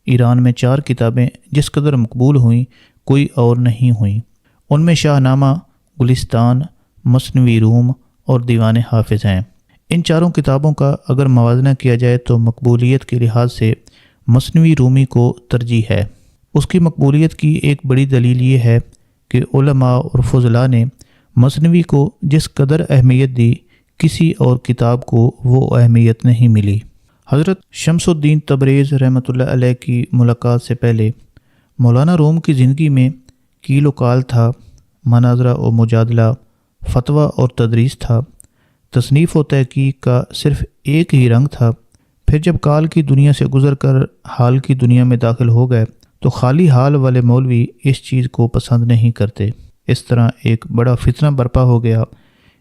ایران میں 4 کتابیں جس قدر مقبول ہوئیں کوئی اور نہیں ہوئیں۔ ان میں شاہ نامہ، گلستان، مثنوی روم اور دیوان حافظ ہیں۔ ان 4 کتابوں کا اگر موازنہ کیا جائے تو مقبولیت کے لحاظ سے مثنوی رومی کو ترجیح ہے۔ اس کی مقبولیت کی ایک بڑی دلیل یہ ہے کہ علماء اور فضلاء نے مثنوی کو جس قدر اہمیت دی، کسی اور کتاب کو وہ اہمیت نہیں ملی۔ حضرت شمس الدین تبریز رحمۃ اللہ علیہ کی ملاقات سے پہلے مولانا روم کی زندگی میں کیل و کال تھا، مناظرہ و مجادلہ، فتویٰ اور تدریس تھا، تصنیف و تحقیق کا صرف ایک ہی رنگ تھا۔ پھر جب کال کی دنیا سے گزر کر حال کی دنیا میں داخل ہو گئے تو خالی حال والے مولوی اس چیز کو پسند نہیں کرتے۔ اس طرح ایک بڑا فتنہ برپا ہو گیا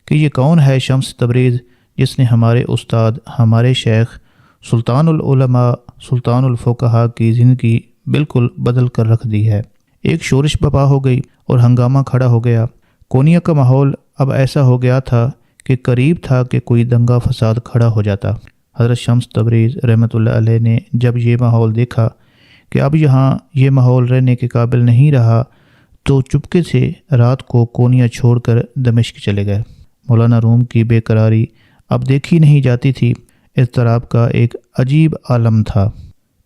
کہ یہ کون ہے شمس تبریز جس نے ہمارے استاد، ہمارے شیخ سلطان العلماء، سلطان الفقہاء کی زندگی بالکل بدل کر رکھ دی ہے۔ ایک شورش برپا ہو گئی اور ہنگامہ کھڑا ہو گیا۔ کونیا کا ماحول اب ایسا ہو گیا تھا کہ قریب تھا کہ کوئی دنگا فساد کھڑا ہو جاتا۔ حضرت شمس تبریز رحمۃ اللہ علیہ نے جب یہ ماحول دیکھا کہ اب یہاں یہ ماحول رہنے کے قابل نہیں رہا تو چپکے سے رات کو کونیا چھوڑ کر دمشق چلے گئے۔ مولانا روم کی بے قراری اب دیکھی نہیں جاتی تھی، اضطراب کا ایک عجیب عالم تھا۔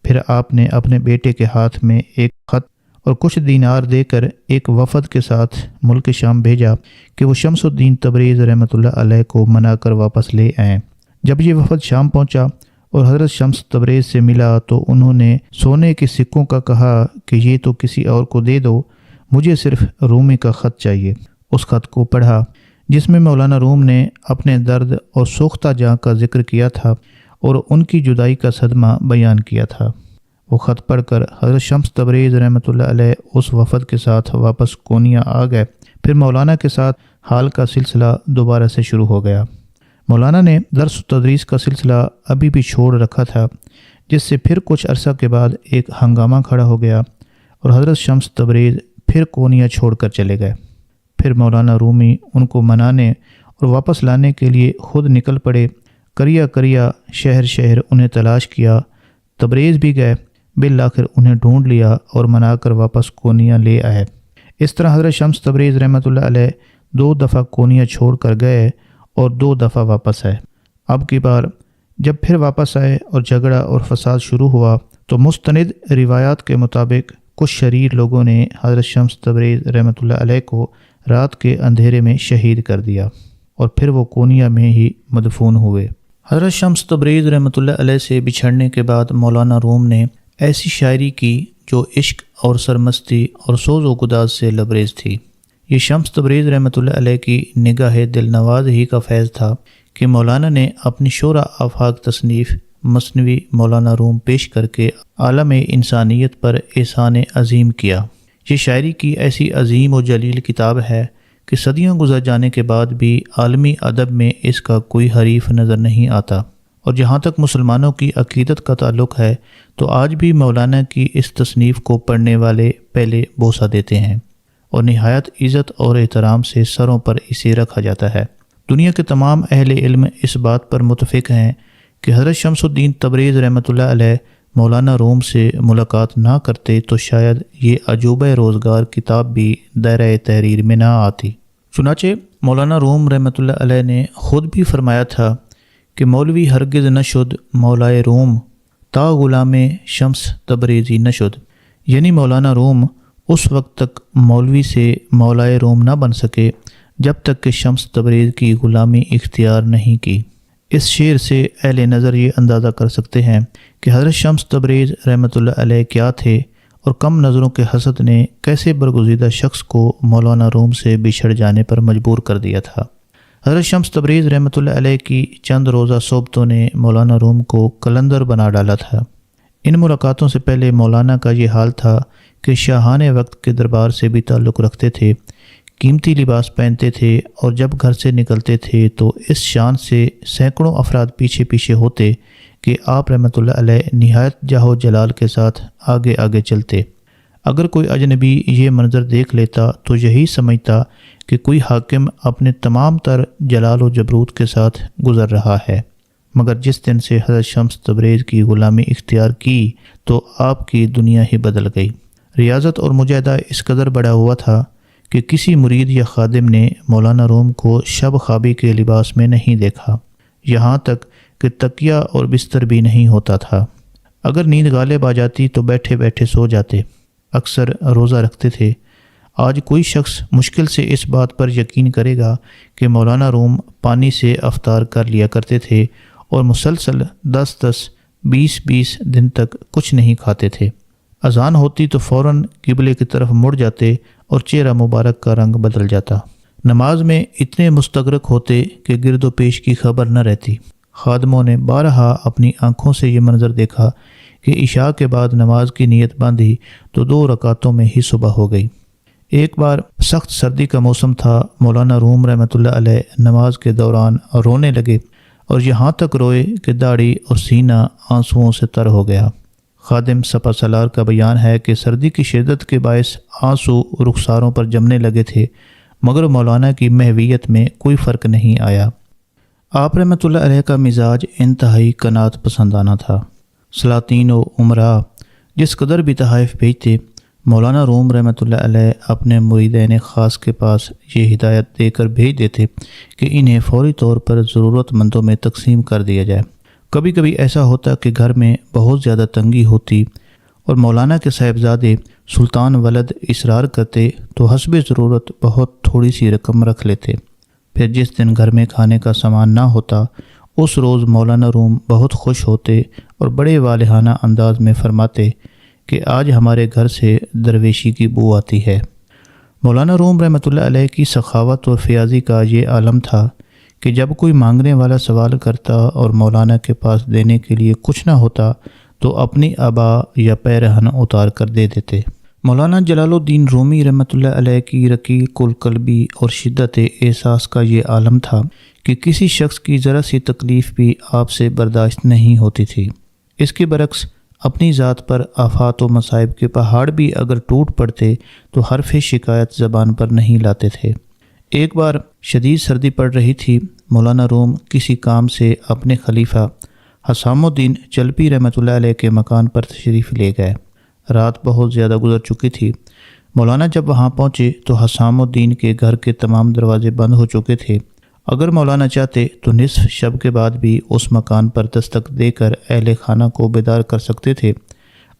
پھر آپ نے اپنے بیٹے کے ہاتھ میں ایک خط اور کچھ دینار دے کر ایک وفد کے ساتھ ملک شام بھیجا کہ وہ شمس الدین تبریز رحمۃ اللہ علیہ کو منا کر واپس لے آئیں۔ جب یہ وفد شام پہنچا اور حضرت شمس تبریز سے ملا تو انہوں نے سونے کے سکوں کا کہا کہ یہ تو کسی اور کو دے دو، مجھے صرف رومی کا خط چاہیے۔ اس خط کو پڑھا جس میں مولانا روم نے اپنے درد اور سوختہ جاں کا ذکر کیا تھا اور ان کی جدائی کا صدمہ بیان کیا تھا۔ وہ خط پڑھ کر حضرت شمس تبریز رحمۃ اللہ علیہ اس وفد کے ساتھ واپس کونیا آ گئے۔ پھر مولانا کے ساتھ حال کا سلسلہ دوبارہ سے شروع ہو گیا۔ مولانا نے درس و تدریس کا سلسلہ ابھی بھی چھوڑ رکھا تھا، جس سے پھر کچھ عرصہ کے بعد ایک ہنگامہ کھڑا ہو گیا اور حضرت شمس تبریز پھر کونیا چھوڑ کر چلے گئے۔ پھر مولانا رومی ان کو منانے اور واپس لانے کے لیے خود نکل پڑے۔ کریا شہر شہر انہیں تلاش کیا، تبریز بھی گئے، بالآخر انہیں ڈھونڈ لیا اور منا کر واپس کونیا لے آئے۔ اس طرح حضرت شمس تبریز رحمۃ اللہ علیہ 2 دفعہ کونیا چھوڑ کر گئے اور 2 دفعہ واپس آئے۔ اب کی بار جب پھر واپس آئے اور جھگڑا اور فساد شروع ہوا تو مستند روایات کے مطابق کچھ شریر لوگوں نے حضرت شمس تبریز رحمۃ اللہ علیہ کو رات کے اندھیرے میں شہید کر دیا اور پھر وہ کونیا میں ہی مدفون ہوئے۔ حضرت شمس تبریز رحمۃ اللہ علیہ سے بچھڑنے کے بعد مولانا روم نے ایسی شاعری کی جو عشق اور سرمستی اور سوز و گداز سے لبریز تھی۔ یہ شمس تبریز رحمۃ اللہ علیہ کی نگاہ دل نواز ہی کا فیض تھا کہ مولانا نے اپنی شورا آفاق تصنیف مثنوی مولانا روم پیش کر کے عالم انسانیت پر احسان عظیم کیا۔ یہ شاعری کی ایسی عظیم و جلیل کتاب ہے کہ صدیوں گزر جانے کے بعد بھی عالمی ادب میں اس کا کوئی حریف نظر نہیں آتا، اور جہاں تک مسلمانوں کی عقیدت کا تعلق ہے تو آج بھی مولانا کی اس تصنیف کو پڑھنے والے پہلے بوسہ دیتے ہیں اور نہایت عزت اور احترام سے سروں پر اسے رکھا جاتا ہے۔ دنیا کے تمام اہل علم اس بات پر متفق ہیں کہ حضرت شمس الدین تبریز رحمۃ اللہ علیہ مولانا روم سے ملاقات نہ کرتے تو شاید یہ عجوبہ روزگار کتاب بھی دائرہ تحریر میں نہ آتی۔ چنانچہ مولانا روم رحمۃ اللہ علیہ نے خود بھی فرمایا تھا کہ مولوی ہرگز نہ شد مولائے روم تا غلام شمس تبریزی نہ شد، یعنی مولانا روم اس وقت تک مولوی سے مولائے روم نہ بن سکے جب تک کہ شمس تبریز کی غلامی اختیار نہیں کی۔ اس شعر سے اہل نظر یہ اندازہ کر سکتے ہیں کہ حضرت شمس تبریز رحمۃ اللہ علیہ کیا تھے اور کم نظروں کے حسد نے کیسے برگزیدہ شخص کو مولانا روم سے بچھڑ جانے پر مجبور کر دیا تھا۔ حضرت شمس تبریز رحمۃ اللہ علیہ کی چند روزہ صحبتوں نے مولانا روم کو قلندر بنا ڈالا تھا۔ ان ملاقاتوں سے پہلے مولانا کا یہ حال تھا کہ شاہان وقت کے دربار سے بھی تعلق رکھتے تھے، قیمتی لباس پہنتے تھے اور جب گھر سے نکلتے تھے تو اس شان سے سینکڑوں افراد پیچھے پیچھے ہوتے کہ آپ رحمۃ اللہ علیہ نہایت جاہ و جلال کے ساتھ آگے آگے چلتے۔ اگر کوئی اجنبی یہ منظر دیکھ لیتا تو یہی سمجھتا کہ کوئی حاکم اپنے تمام تر جلال و جبروت کے ساتھ گزر رہا ہے، مگر جس دن سے حضرت شمس تبریز کی غلامی اختیار کی تو آپ کی دنیا ہی بدل گئی۔ ریاضت اور مجاہدہ اس قدر بڑا ہوا تھا کہ کسی مرید یا خادم نے مولانا روم کو شب خوابی کے لباس میں نہیں دیکھا، یہاں تک کہ تکیہ اور بستر بھی نہیں ہوتا تھا۔ اگر نیند غالب آ جاتی تو بیٹھے بیٹھے سو جاتے۔ اکثر روزہ رکھتے تھے۔ آج کوئی شخص مشکل سے اس بات پر یقین کرے گا کہ مولانا روم پانی سے افطار کر لیا کرتے تھے اور مسلسل 10-20 دن تک کچھ نہیں کھاتے تھے۔ اذان ہوتی تو فوراً قبلے کی طرف مڑ جاتے اور چہرہ مبارک کا رنگ بدل جاتا۔ نماز میں اتنے مستغرق ہوتے کہ گرد و پیش کی خبر نہ رہتی۔ خادموں نے بارہا اپنی آنکھوں سے یہ منظر دیکھا کہ عشاء کے بعد نماز کی نیت باندھی تو 2 رکعتوں میں ہی صبح ہو گئی۔ ایک بار سخت سردی کا موسم تھا، مولانا روم رحمۃ اللہ علیہ نماز کے دوران رونے لگے اور یہاں تک روئے کہ داڑھی اور سینہ آنسوؤں سے تر ہو گیا۔ خادم سپہ سالار کا بیان ہے کہ سردی کی شدت کے باعث آنسو رخساروں پر جمنے لگے تھے، مگر مولانا کی محویت میں کوئی فرق نہیں آیا۔ آپ رحمۃ اللہ علیہ کا مزاج انتہائی قناعت پسندانہ تھا۔ سلاطین و عمراء جس قدر بھی تحائف بھیجتے، مولانا روم رحمۃ اللہ علیہ اپنے مریدین خاص کے پاس یہ ہدایت دے کر بھیج دیتے کہ انہیں فوری طور پر ضرورت مندوں میں تقسیم کر دیا جائے۔ کبھی کبھی ایسا ہوتا کہ گھر میں بہت زیادہ تنگی ہوتی اور مولانا کے صاحبزادے سلطان ولد اصرار کرتے تو حسب ضرورت بہت تھوڑی سی رقم رکھ لیتے۔ پھر جس دن گھر میں کھانے کا سامان نہ ہوتا اس روز مولانا روم بہت خوش ہوتے اور بڑے والہانہ انداز میں فرماتے کہ آج ہمارے گھر سے درویشی کی بو آتی ہے۔ مولانا روم رحمۃ اللہ علیہ کی سخاوت اور فیاضی کا یہ عالم تھا کہ جب کوئی مانگنے والا سوال کرتا اور مولانا کے پاس دینے کے لیے کچھ نہ ہوتا تو اپنی عبا یا پیرہن اتار کر دے دیتے۔ مولانا جلال الدین رومی رحمۃ اللہ علیہ کی رقیق القلبی اور شدت احساس کا یہ عالم تھا کہ کسی شخص کی ذرا سی تکلیف بھی آپ سے برداشت نہیں ہوتی تھی۔ اس کے برعکس اپنی ذات پر آفات و مصائب کے پہاڑ بھی اگر ٹوٹ پڑتے تو حرف شکایت زبان پر نہیں لاتے تھے۔ ایک بار شدید سردی پڑ رہی تھی۔ مولانا روم کسی کام سے اپنے خلیفہ حسام الدین چلپی رحمۃ اللہ علیہ کے مکان پر تشریف لے گئے۔ رات بہت زیادہ گزر چکی تھی۔ مولانا جب وہاں پہنچے تو حسام الدین کے گھر کے تمام دروازے بند ہو چکے تھے۔ اگر مولانا چاہتے تو نصف شب کے بعد بھی اس مکان پر دستک دے کر اہل خانہ کو بیدار کر سکتے تھے،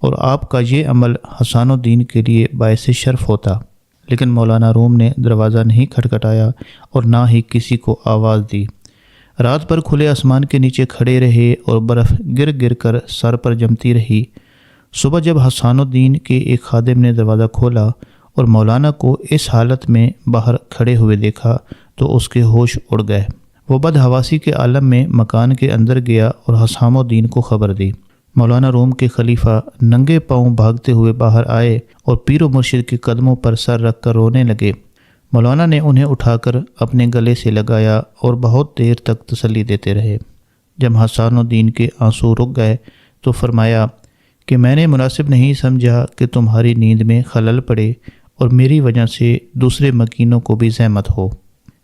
اور آپ کا یہ عمل حسان الدین کے لیے باعث شرف ہوتا، لیکن مولانا روم نے دروازہ نہیں کھٹکھٹایا اور نہ ہی کسی کو آواز دی۔ رات بھر کھلے آسمان کے نیچے کھڑے رہے اور برف گر گر کر سر پر جمتی رہی۔ صبح جب حسان الدین کے ایک خادم نے دروازہ کھولا اور مولانا کو اس حالت میں باہر کھڑے ہوئے دیکھا تو اس کے ہوش اڑ گئے۔ وہ بدحواسی کے عالم میں مکان کے اندر گیا اور حسام الدین کو خبر دی۔ مولانا روم کے خلیفہ ننگے پاؤں بھاگتے ہوئے باہر آئے اور پیر و مرشد کے قدموں پر سر رکھ کر رونے لگے۔ مولانا نے انہیں اٹھا کر اپنے گلے سے لگایا اور بہت دیر تک تسلی دیتے رہے۔ جب حسان الدین کے آنسو رک گئے تو فرمایا کہ میں نے مناسب نہیں سمجھا کہ تمہاری نیند میں خلل پڑے اور میری وجہ سے دوسرے مکینوں کو بھی زحمت ہو۔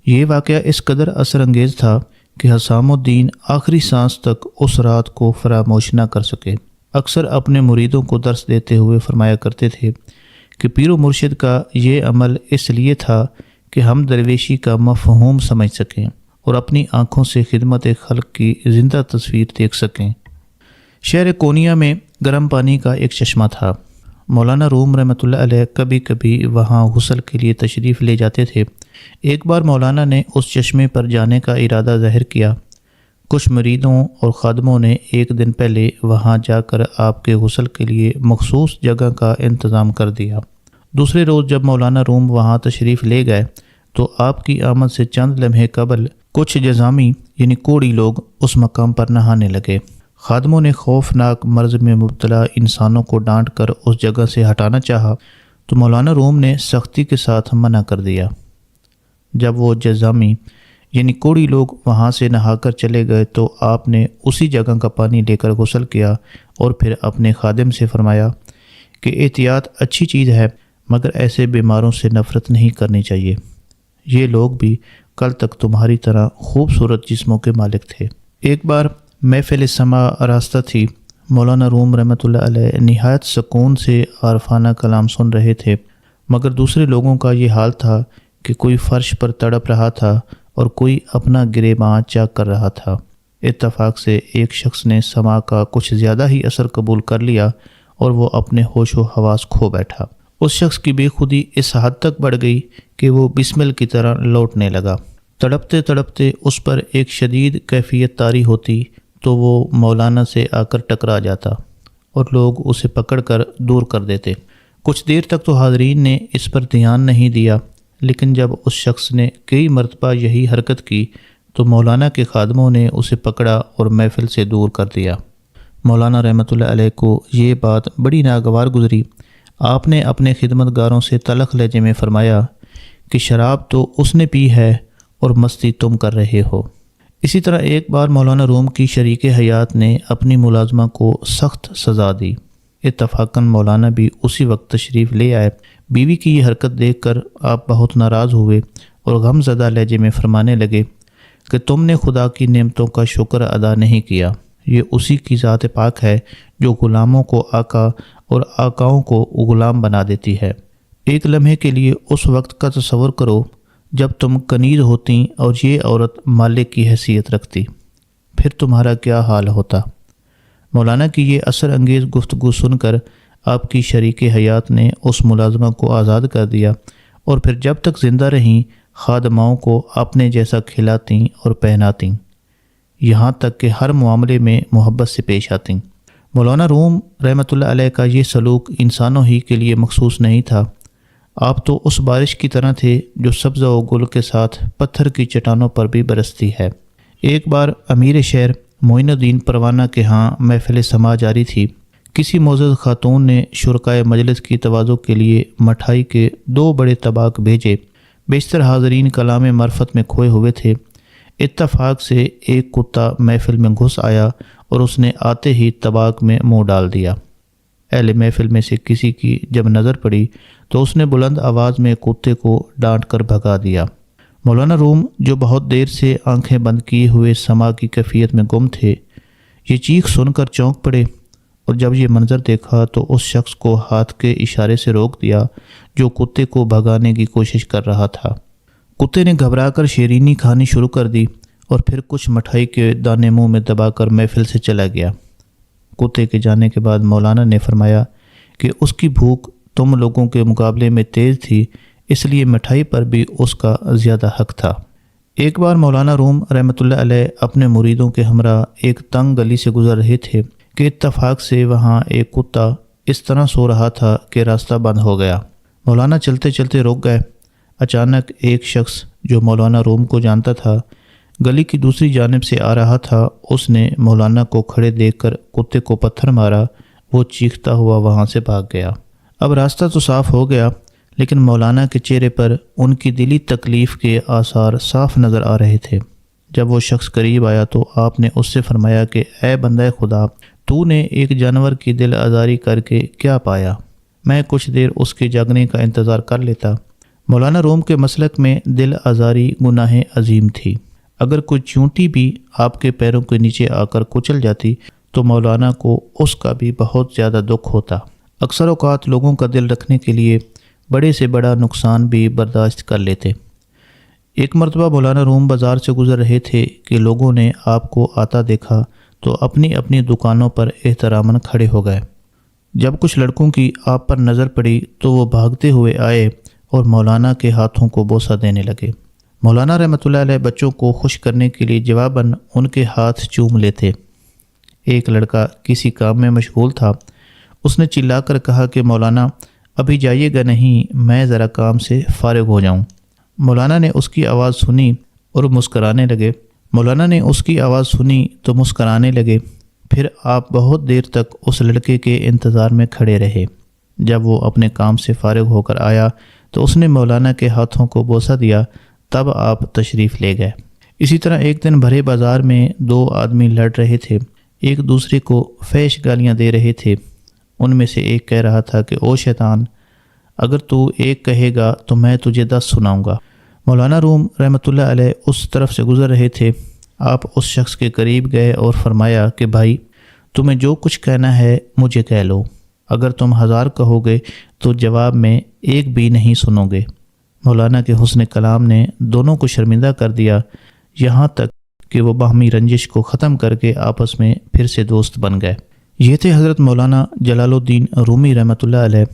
یہ واقعہ اس قدر اثر انگیز تھا کہ حسام الدین آخری سانس تک اس رات کو فراموش نہ کر سکے۔ اکثر اپنے مریدوں کو درس دیتے ہوئے فرمایا کرتے تھے کہ پیر و مرشد کا یہ عمل اس لیے تھا کہ ہم درویشی کا مفہوم سمجھ سکیں اور اپنی آنکھوں سے خدمت خلق کی زندہ تصویر دیکھ سکیں۔ شہر کونیا میں گرم پانی کا ایک چشمہ تھا۔ مولانا روم رحمۃ اللہ علیہ کبھی کبھی وہاں غسل کے لیے تشریف لے جاتے تھے۔ ایک بار مولانا نے اس چشمے پر جانے کا ارادہ ظاہر کیا۔ کچھ مریدوں اور خادموں نے ایک دن پہلے وہاں جا کر آپ کے غسل کے لیے مخصوص جگہ کا انتظام کر دیا۔ دوسرے روز جب مولانا روم وہاں تشریف لے گئے تو آپ کی آمد سے چند لمحے قبل کچھ جزامی یعنی کوڑی لوگ اس مقام پر نہانے لگے۔ خادموں نے خوفناک مرض میں مبتلا انسانوں کو ڈانٹ کر اس جگہ سے ہٹانا چاہا تو مولانا روم نے سختی کے ساتھ منع کر دیا۔ جب وہ جزامی یعنی کوڑی لوگ وہاں سے نہا کر چلے گئے تو آپ نے اسی جگہ کا پانی لے کر غسل کیا اور پھر اپنے خادم سے فرمایا کہ احتیاط اچھی چیز ہے مگر ایسے بیماروں سے نفرت نہیں کرنی چاہیے۔ یہ لوگ بھی کل تک تمہاری طرح خوبصورت جسموں کے مالک تھے۔ ایک بار محفل سما راستہ تھی۔ مولانا روم رحمۃ اللہ علیہ نہایت سکون سے عارفانہ کلام سن رہے تھے، مگر دوسرے لوگوں کا یہ حال تھا کہ کوئی فرش پر تڑپ رہا تھا اور کوئی اپنا گریباں چاک کر رہا تھا۔ اتفاق سے ایک شخص نے سما کا کچھ زیادہ ہی اثر قبول کر لیا اور وہ اپنے ہوش و حواس کھو بیٹھا۔ اس شخص کی بے خودی اس حد تک بڑھ گئی کہ وہ بسمل کی طرح لوٹنے لگا۔ تڑپتے تڑپتے اس پر ایک شدید کیفیت طاری ہوتی تو وہ مولانا سے آ کر ٹکرا جاتا اور لوگ اسے پکڑ کر دور کر دیتے۔ کچھ دیر تک تو حاضرین نے اس پر دھیان نہیں دیا، لیکن جب اس شخص نے کئی مرتبہ یہی حرکت کی تو مولانا کے خادموں نے اسے پکڑا اور محفل سے دور کر دیا۔ مولانا رحمۃ اللہ علیہ کو یہ بات بڑی ناگوار گزری۔ آپ نے اپنے خدمت گاروں سے تلخ لہجے میں فرمایا کہ شراب تو اس نے پی ہے اور مستی تم کر رہے ہو۔ اسی طرح ایک بار مولانا روم کی شریک حیات نے اپنی ملازمہ کو سخت سزا دی۔ اتفاقاً مولانا بھی اسی وقت تشریف لے آئے۔ بیوی کی یہ حرکت دیکھ کر آپ بہت ناراض ہوئے اور غم زدہ لہجے میں فرمانے لگے کہ تم نے خدا کی نعمتوں کا شکر ادا نہیں کیا۔ یہ اسی کی ذات پاک ہے جو غلاموں کو آقا اور آقاؤں کو غلام بنا دیتی ہے۔ ایک لمحے کے لیے اس وقت کا تصور کرو جب تم کنیز ہوتیں اور یہ عورت مالک کی حیثیت رکھتی، پھر تمہارا کیا حال ہوتا۔ مولانا کی یہ اثر انگیز گفتگو سن کر آپ کی شریک حیات نے اس ملازمہ کو آزاد کر دیا اور پھر جب تک زندہ رہیں خادماؤں کو اپنے جیسا کھلاتیں اور پہناتیں، یہاں تک کہ ہر معاملے میں محبت سے پیش آتیں۔ مولانا روم رحمۃ اللہ علیہ کا یہ سلوک انسانوں ہی کے لیے مخصوص نہیں تھا۔ آپ تو اس بارش کی طرح تھے جو سبزہ و گل کے ساتھ پتھر کی چٹانوں پر بھی برستی ہے۔ ایک بار امیر شہر معین الدین پروانہ کے ہاں محفل سما جاری تھی۔ کسی معزز خاتون نے شرکائے مجلس کی تواضع کے لیے مٹھائی کے 2 بڑے طباق بھیجے۔ بیشتر حاضرین کلام معرفت میں کھوئے ہوئے تھے۔ اتفاق سے ایک کتا محفل میں گھس آیا اور اس نے آتے ہی طباق میں منہ ڈال دیا۔ اہل محفل میں سے کسی کی جب نظر پڑی تو اس نے بلند آواز میں کتے کو ڈانٹ کر بھگا دیا۔ مولانا روم جو بہت دیر سے آنکھیں بند کیے ہوئے سما کی کیفیت میں گم تھے، یہ چیخ سن کر چونک پڑے، اور جب یہ منظر دیکھا تو اس شخص کو ہاتھ کے اشارے سے روک دیا جو کتے کو بھگانے کی کوشش کر رہا تھا۔ کتے نے گھبرا کر شیرینی کھانی شروع کر دی اور پھر کچھ مٹھائی کے دانے منہ میں دبا کر محفل سے چلا گیا۔ کتے کے جانے کے بعد مولانا نے فرمایا کہ اس کی بھوک تم لوگوں کے مقابلے میں تیز تھی، اس لیے مٹھائی پر بھی اس کا زیادہ حق تھا۔ ایک بار مولانا روم رحمۃ اللہ علیہ اپنے مریدوں کے ہمراہ ایک تنگ گلی سے گزر رہے تھے کہ اتفاق سے وہاں ایک کتا اس طرح سو رہا تھا کہ راستہ بند ہو گیا۔ مولانا چلتے چلتے رک گئے۔ اچانک ایک شخص جو مولانا روم کو جانتا تھا گلی کی دوسری جانب سے آ رہا تھا۔ اس نے مولانا کو کھڑے دیکھ کر کتے کو پتھر مارا۔ وہ چیختا ہوا وہاں سے بھاگ گیا۔ اب راستہ تو صاف ہو گیا، لیکن مولانا کے چہرے پر ان کی دلی تکلیف کے آثار صاف نظر آ رہے تھے۔ جب وہ شخص قریب آیا تو آپ نے اس سے فرمایا کہ اے بندہ خدا، تو نے ایک جانور کی دل آزاری کر کے کیا پایا؟ میں کچھ دیر اس کے جاگنے کا انتظار کر لیتا۔ مولانا روم کے مسلک میں دل آزاری گناہ عظیم تھی۔ اگر کوئی چونٹی بھی آپ کے پیروں کے نیچے آ کر کچل جاتی تو مولانا کو اس کا بھی بہت زیادہ دکھ ہوتا۔ اکثر اوقات لوگوں کا دل رکھنے کے لیے بڑے سے بڑا نقصان بھی برداشت کر لیتے۔ ایک مرتبہ مولانا روم بازار سے گزر رہے تھے کہ لوگوں نے آپ کو آتا دیکھا تو اپنی اپنی دکانوں پر احتراماً کھڑے ہو گئے۔ جب کچھ لڑکوں کی آپ پر نظر پڑی تو وہ بھاگتے ہوئے آئے اور مولانا کے ہاتھوں کو بوسہ دینے لگے۔ مولانا رحمۃ اللہ علیہ بچوں کو خوش کرنے کے لیے جواباً ان کے ہاتھ چوم لیتے۔ ایک لڑکا کسی کام میں مشغول تھا۔ اس نے چلا کر کہا کہ مولانا ابھی جائیے گا نہیں، میں ذرا کام سے فارغ ہو جاؤں۔ مولانا نے اس کی آواز سنی اور مسکرانے لگے۔ پھر آپ بہت دیر تک اس لڑکے کے انتظار میں کھڑے رہے۔ جب وہ اپنے کام سے فارغ ہو کر آیا تو اس نے مولانا کے ہاتھوں کو بوسہ دیا، تب آپ تشریف لے گئے۔ اسی طرح ایک دن بھرے بازار میں 2 آدمی لڑ رہے تھے، ایک دوسرے کو فحش گالیاں دے رہے تھے۔ ان میں سے ایک کہہ رہا تھا کہ او شیطان، اگر تو ایک کہے گا تو میں تجھے 10 سناؤں گا۔ مولانا روم رحمۃ اللہ علیہ اس طرف سے گزر رہے تھے۔ آپ اس شخص کے قریب گئے اور فرمایا کہ بھائی، تمہیں جو کچھ کہنا ہے مجھے کہہ لو، اگر تم 1000 کہو گے تو جواب میں ایک بھی نہیں سنو گے۔ مولانا کے حسن کلام نے دونوں کو شرمندہ کر دیا، یہاں تک کہ وہ باہمی رنجش کو ختم کر کے آپس میں پھر سے دوست بن گئے۔ یہ تھے حضرت مولانا جلال الدین رومی رحمۃ اللہ علیہ،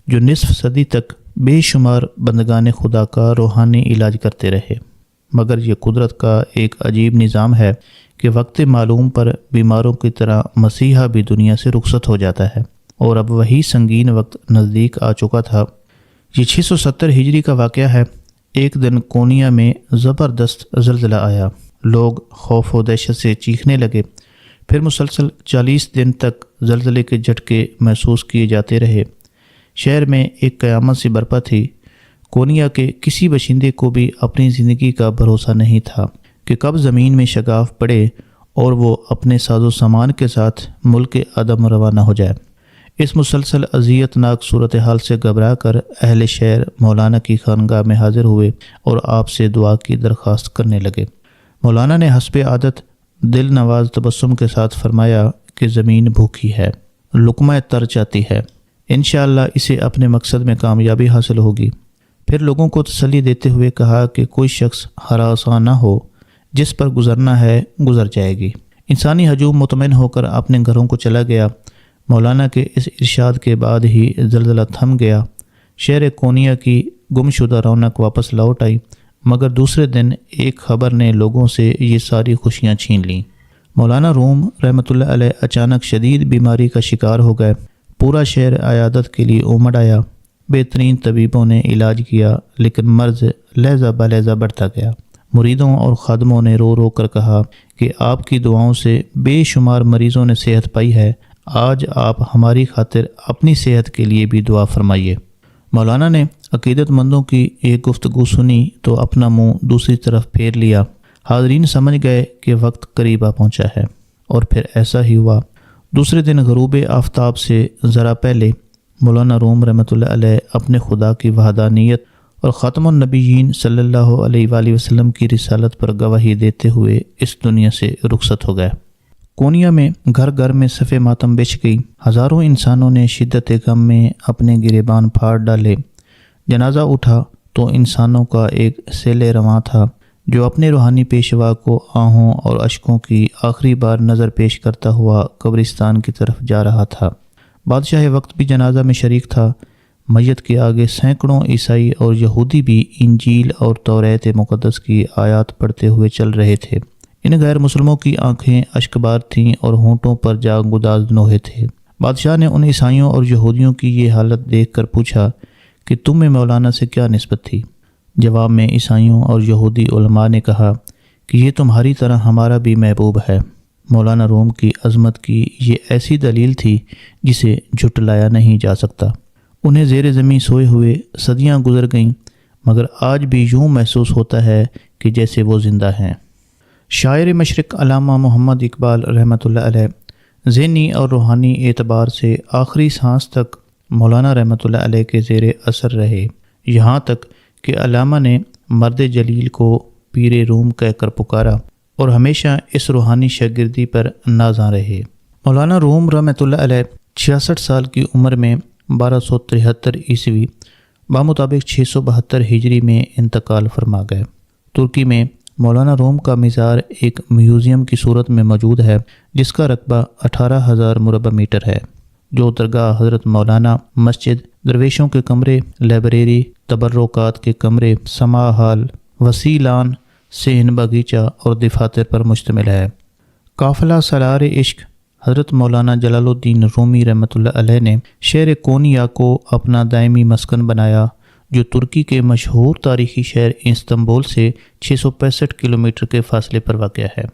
جو نصف صدی تک بے شمار بندگان خدا کا روحانی علاج کرتے رہے۔ مگر یہ قدرت کا ایک عجیب نظام ہے کہ وقت معلوم پر بیماروں کی طرح مسیحا بھی دنیا سے رخصت ہو جاتا ہے، اور اب وہی سنگین وقت نزدیک آ چکا تھا۔ یہ 670 ہجری کا واقعہ ہے۔ ایک دن کونیا میں زبردست زلزلہ آیا۔ لوگ خوف و دہشت سے چیخنے لگے۔ پھر مسلسل 40 دن تک زلزلے کے جھٹکے محسوس کیے جاتے رہے۔ شہر میں ایک قیامت سی برپا تھی۔ کونیا کے کسی باشندے کو بھی اپنی زندگی کا بھروسہ نہیں تھا کہ کب زمین میں شگاف پڑے اور وہ اپنے ساز و سامان کے ساتھ ملک عدم روانہ ہو جائے۔ اس مسلسل اذیت ناک صورتحال سے گھبرا کر اہل شہر مولانا کی خانقاہ میں حاضر ہوئے اور آپ سے دعا کی درخواست کرنے لگے۔ مولانا نے حسب عادت دل نواز تبسم کے ساتھ فرمایا کہ زمین بھوکی ہے، لقمہ تر چاہتی ہے، انشاءاللہ اسے اپنے مقصد میں کامیابی حاصل ہوگی۔ پھر لوگوں کو تسلی دیتے ہوئے کہا کہ کوئی شخص ہراساں نہ ہو، جس پر گزرنا ہے گزر جائے گی۔ انسانی ہجوم مطمئن ہو کر اپنے گھروں کو چلا گیا۔ مولانا کے اس ارشاد کے بعد ہی زلزلہ تھم گیا۔ شہر کونیا کی گم شدہ رونق واپس لوٹ آئی، مگر دوسرے دن ایک خبر نے لوگوں سے یہ ساری خوشیاں چھین لیں۔ مولانا روم رحمۃ اللہ علیہ اچانک شدید بیماری کا شکار ہو گئے۔ پورا شہر عیادت کے لیے امڑ آیا۔ بہترین طبیبوں نے علاج کیا، لیکن مرض لہجہ بہ لہجہ بڑھتا گیا۔ مریدوں اور خادموں نے رو رو کر کہا کہ آپ کی دعاؤں سے بے شمار مریضوں نے صحت پائی ہے، آج آپ ہماری خاطر اپنی صحت کے لیے بھی دعا فرمائیے۔ مولانا نے عقیدت مندوں کی ایک گفتگو سنی تو اپنا منہ دوسری طرف پھیر لیا۔ حاضرین سمجھ گئے کہ وقت قریب آ پہنچا ہے، اور پھر ایسا ہی ہوا۔ دوسرے دن غروب آفتاب سے ذرا پہلے مولانا روم رحمۃ اللہ علیہ اپنے خدا کی وحدانیت اور خاتم النبیین صلی اللہ علیہ وآلہ وسلم کی رسالت پر گواہی دیتے ہوئے اس دنیا سے رخصت ہو گئے۔ کونیا میں گھر گھر میں صف ماتم بچھ گئی۔ ہزاروں انسانوں نے شدت غم میں اپنے گریبان پھاڑ ڈالے۔ جنازہ اٹھا تو انسانوں کا ایک سیل رواں تھا جو اپنے روحانی پیشوا کو آہوں اور اشکوں کی آخری بار نظر پیش کرتا ہوا قبرستان کی طرف جا رہا تھا۔ بادشاہ وقت بھی جنازہ میں شریک تھا۔ میت کے آگے سینکڑوں عیسائی اور یہودی بھی انجیل اور توریت مقدس کی آیات پڑھتے ہوئے چل رہے تھے۔ ان غیر مسلموں کی آنکھیں اشکبار تھیں اور ہونٹوں پر جاگ گداز نوحے تھے۔ بادشاہ نے ان عیسائیوں اور یہودیوں کی یہ حالت دیکھ کر پوچھا کہ تم میں مولانا سے کیا نسبت تھی؟ جواب میں عیسائیوں اور یہودی علماء نے کہا کہ یہ تمہاری طرح ہمارا بھی محبوب ہے۔ مولانا روم کی عظمت کی یہ ایسی دلیل تھی جسے جھٹلایا نہیں جا سکتا۔ انہیں زیر زمین سوئے ہوئے صدیاں گزر گئیں، مگر آج بھی یوں محسوس ہوتا ہے کہ جیسے وہ زندہ ہیں۔ شاعر مشرق علامہ محمد اقبال رحمۃ اللہ علیہ ذہنی اور روحانی اعتبار سے آخری سانس تک مولانا رحمۃ اللہ علیہ کے زیر اثر رہے، یہاں تک کہ علامہ نے مرد جلیل کو پیر روم کہہ کر پکارا اور ہمیشہ اس روحانی شاگردی پر نازاں رہے۔ مولانا روم رحمۃ اللہ علیہ 66 سال کی عمر میں 1273 عیسوی بمطابق 672 ہجری میں انتقال فرما گئے۔ ترکی میں مولانا روم کا مزار ایک میوزیم کی صورت میں موجود ہے جس کا رقبہ 18,000 مربع میٹر ہے، جو درگاہ حضرت مولانا، مسجد، درویشوں کے کمرے، لائبریری، تبرکات کے کمرے، سماع ہال، وسیع لان، صحن باغیچہ اور دفاتر پر مشتمل ہے۔ قافلہ سالار عشق حضرت مولانا جلال الدین رومی رحمۃ اللہ علیہ نے شہر کونیا کو اپنا دائمی مسکن بنایا، جو ترکی کے مشہور تاریخی شہر استنبول سے 665 کلومیٹر کے فاصلے پر واقع ہے۔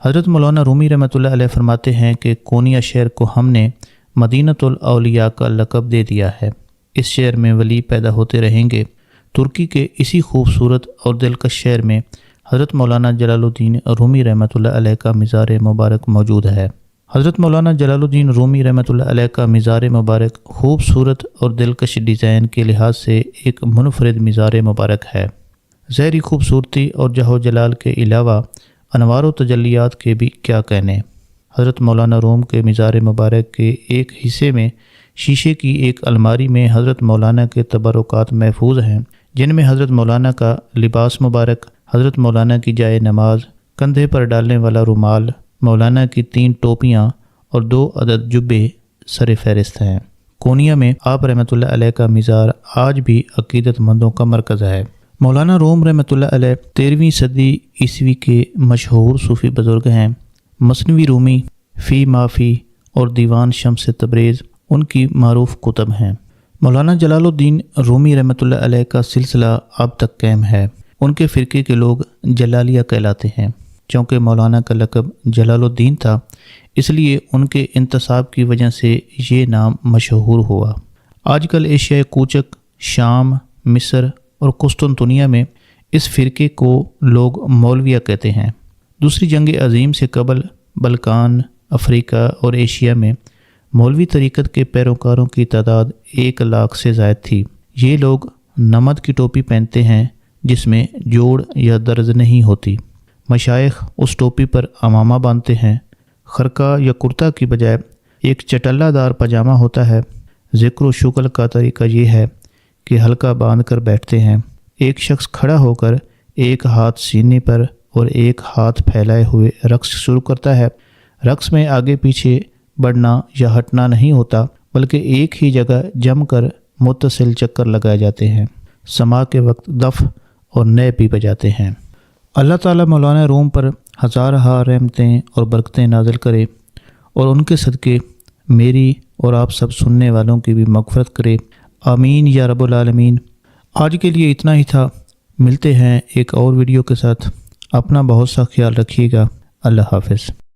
حضرت مولانا رومی رحمۃ اللہ علیہ فرماتے ہیں کہ کونیا شہر کو ہم نے مدینۃ الاولیاء کا لقب دے دیا ہے۔ اس شہر میں ولی پیدا ہوتے رہیں گے۔ ترکی کے اسی خوبصورت اور دلکش شہر میں حضرت مولانا جلال الدین رومی رحمۃ اللہ علیہ کا مزار مبارک موجود ہے۔ حضرت مولانا جلال الدین رومی رحمۃ اللہ علیہ کا مزار مبارک خوبصورت اور دلکش ڈیزائن کے لحاظ سے ایک منفرد مزار مبارک ہے۔ ظاہری خوبصورتی اور جہو جلال کے علاوہ انوار و تجلیات کے بھی کیا کہنے۔ حضرت مولانا روم کے مزار مبارک کے ایک حصے میں شیشے کی ایک الماری میں حضرت مولانا کے تبرکات محفوظ ہیں، جن میں حضرت مولانا کا لباس مبارک، حضرت مولانا کی جائے نماز، کندھے پر ڈالنے والا رومال، مولانا کی 3 ٹوپیاں اور 2 عدد جبے سر فہرست ہیں۔ کونیا میں آپ رحمۃ اللہ علیہ کا مزار آج بھی عقیدت مندوں کا مرکز ہے۔ مولانا روم رحمۃ اللہ علیہ 13ویں صدی عیسوی کے مشہور صوفی بزرگ ہیں۔ مثنوی رومی، فی مافی اور دیوان شمس تبریز ان کی معروف کتب ہیں۔ مولانا جلال الدین رومی رحمۃ اللہ علیہ کا سلسلہ اب تک قائم ہے۔ ان کے فرقے کے لوگ جلالیہ کہلاتے ہیں۔ چونکہ مولانا کا لقب جلال الدین تھا، اس لیے ان کے انتساب کی وجہ سے یہ نام مشہور ہوا۔ آج کل ایشیائے کوچک، شام، مصر اور قسطنطنیہ میں اس فرقے کو لوگ مولویہ کہتے ہیں۔ دوسری جنگ عظیم سے قبل بلکان، افریقہ اور ایشیا میں مولوی طریقت کے پیروکاروں کی تعداد 1 لاکھ سے زائد تھی۔ یہ لوگ نمد کی ٹوپی پہنتے ہیں جس میں جوڑ یا درز نہیں ہوتی۔ مشائخ اس ٹوپی پر عمامہ باندھتے ہیں۔ خرقہ یا کرتا کی بجائے ایک چٹلہ دار پاجامہ ہوتا ہے۔ ذکر و شکل کا طریقہ یہ ہے کہ حلقہ باندھ کر بیٹھتے ہیں۔ ایک شخص کھڑا ہو کر ایک ہاتھ سینے پر اور ایک ہاتھ پھیلائے ہوئے رقص شروع کرتا ہے۔ رقص میں آگے پیچھے بڑھنا یا ہٹنا نہیں ہوتا، بلکہ ایک ہی جگہ جم کر متصل چکر لگائے جاتے ہیں۔ سماع کے وقت دف اور نئے بھی بجاتے ہیں۔ اللہ تعالیٰ مولانا روم پر ہزارہا رحمتیں اور برکتیں نازل کرے اور ان کے صدقے میری اور آپ سب سننے والوں کی بھی مغفرت کرے۔ آمین یا رب العالمین۔ آج کے لیے اتنا ہی تھا، ملتے ہیں ایک اور ویڈیو کے ساتھ۔ اپنا بہت سا خیال رکھیے گا۔ اللہ حافظ۔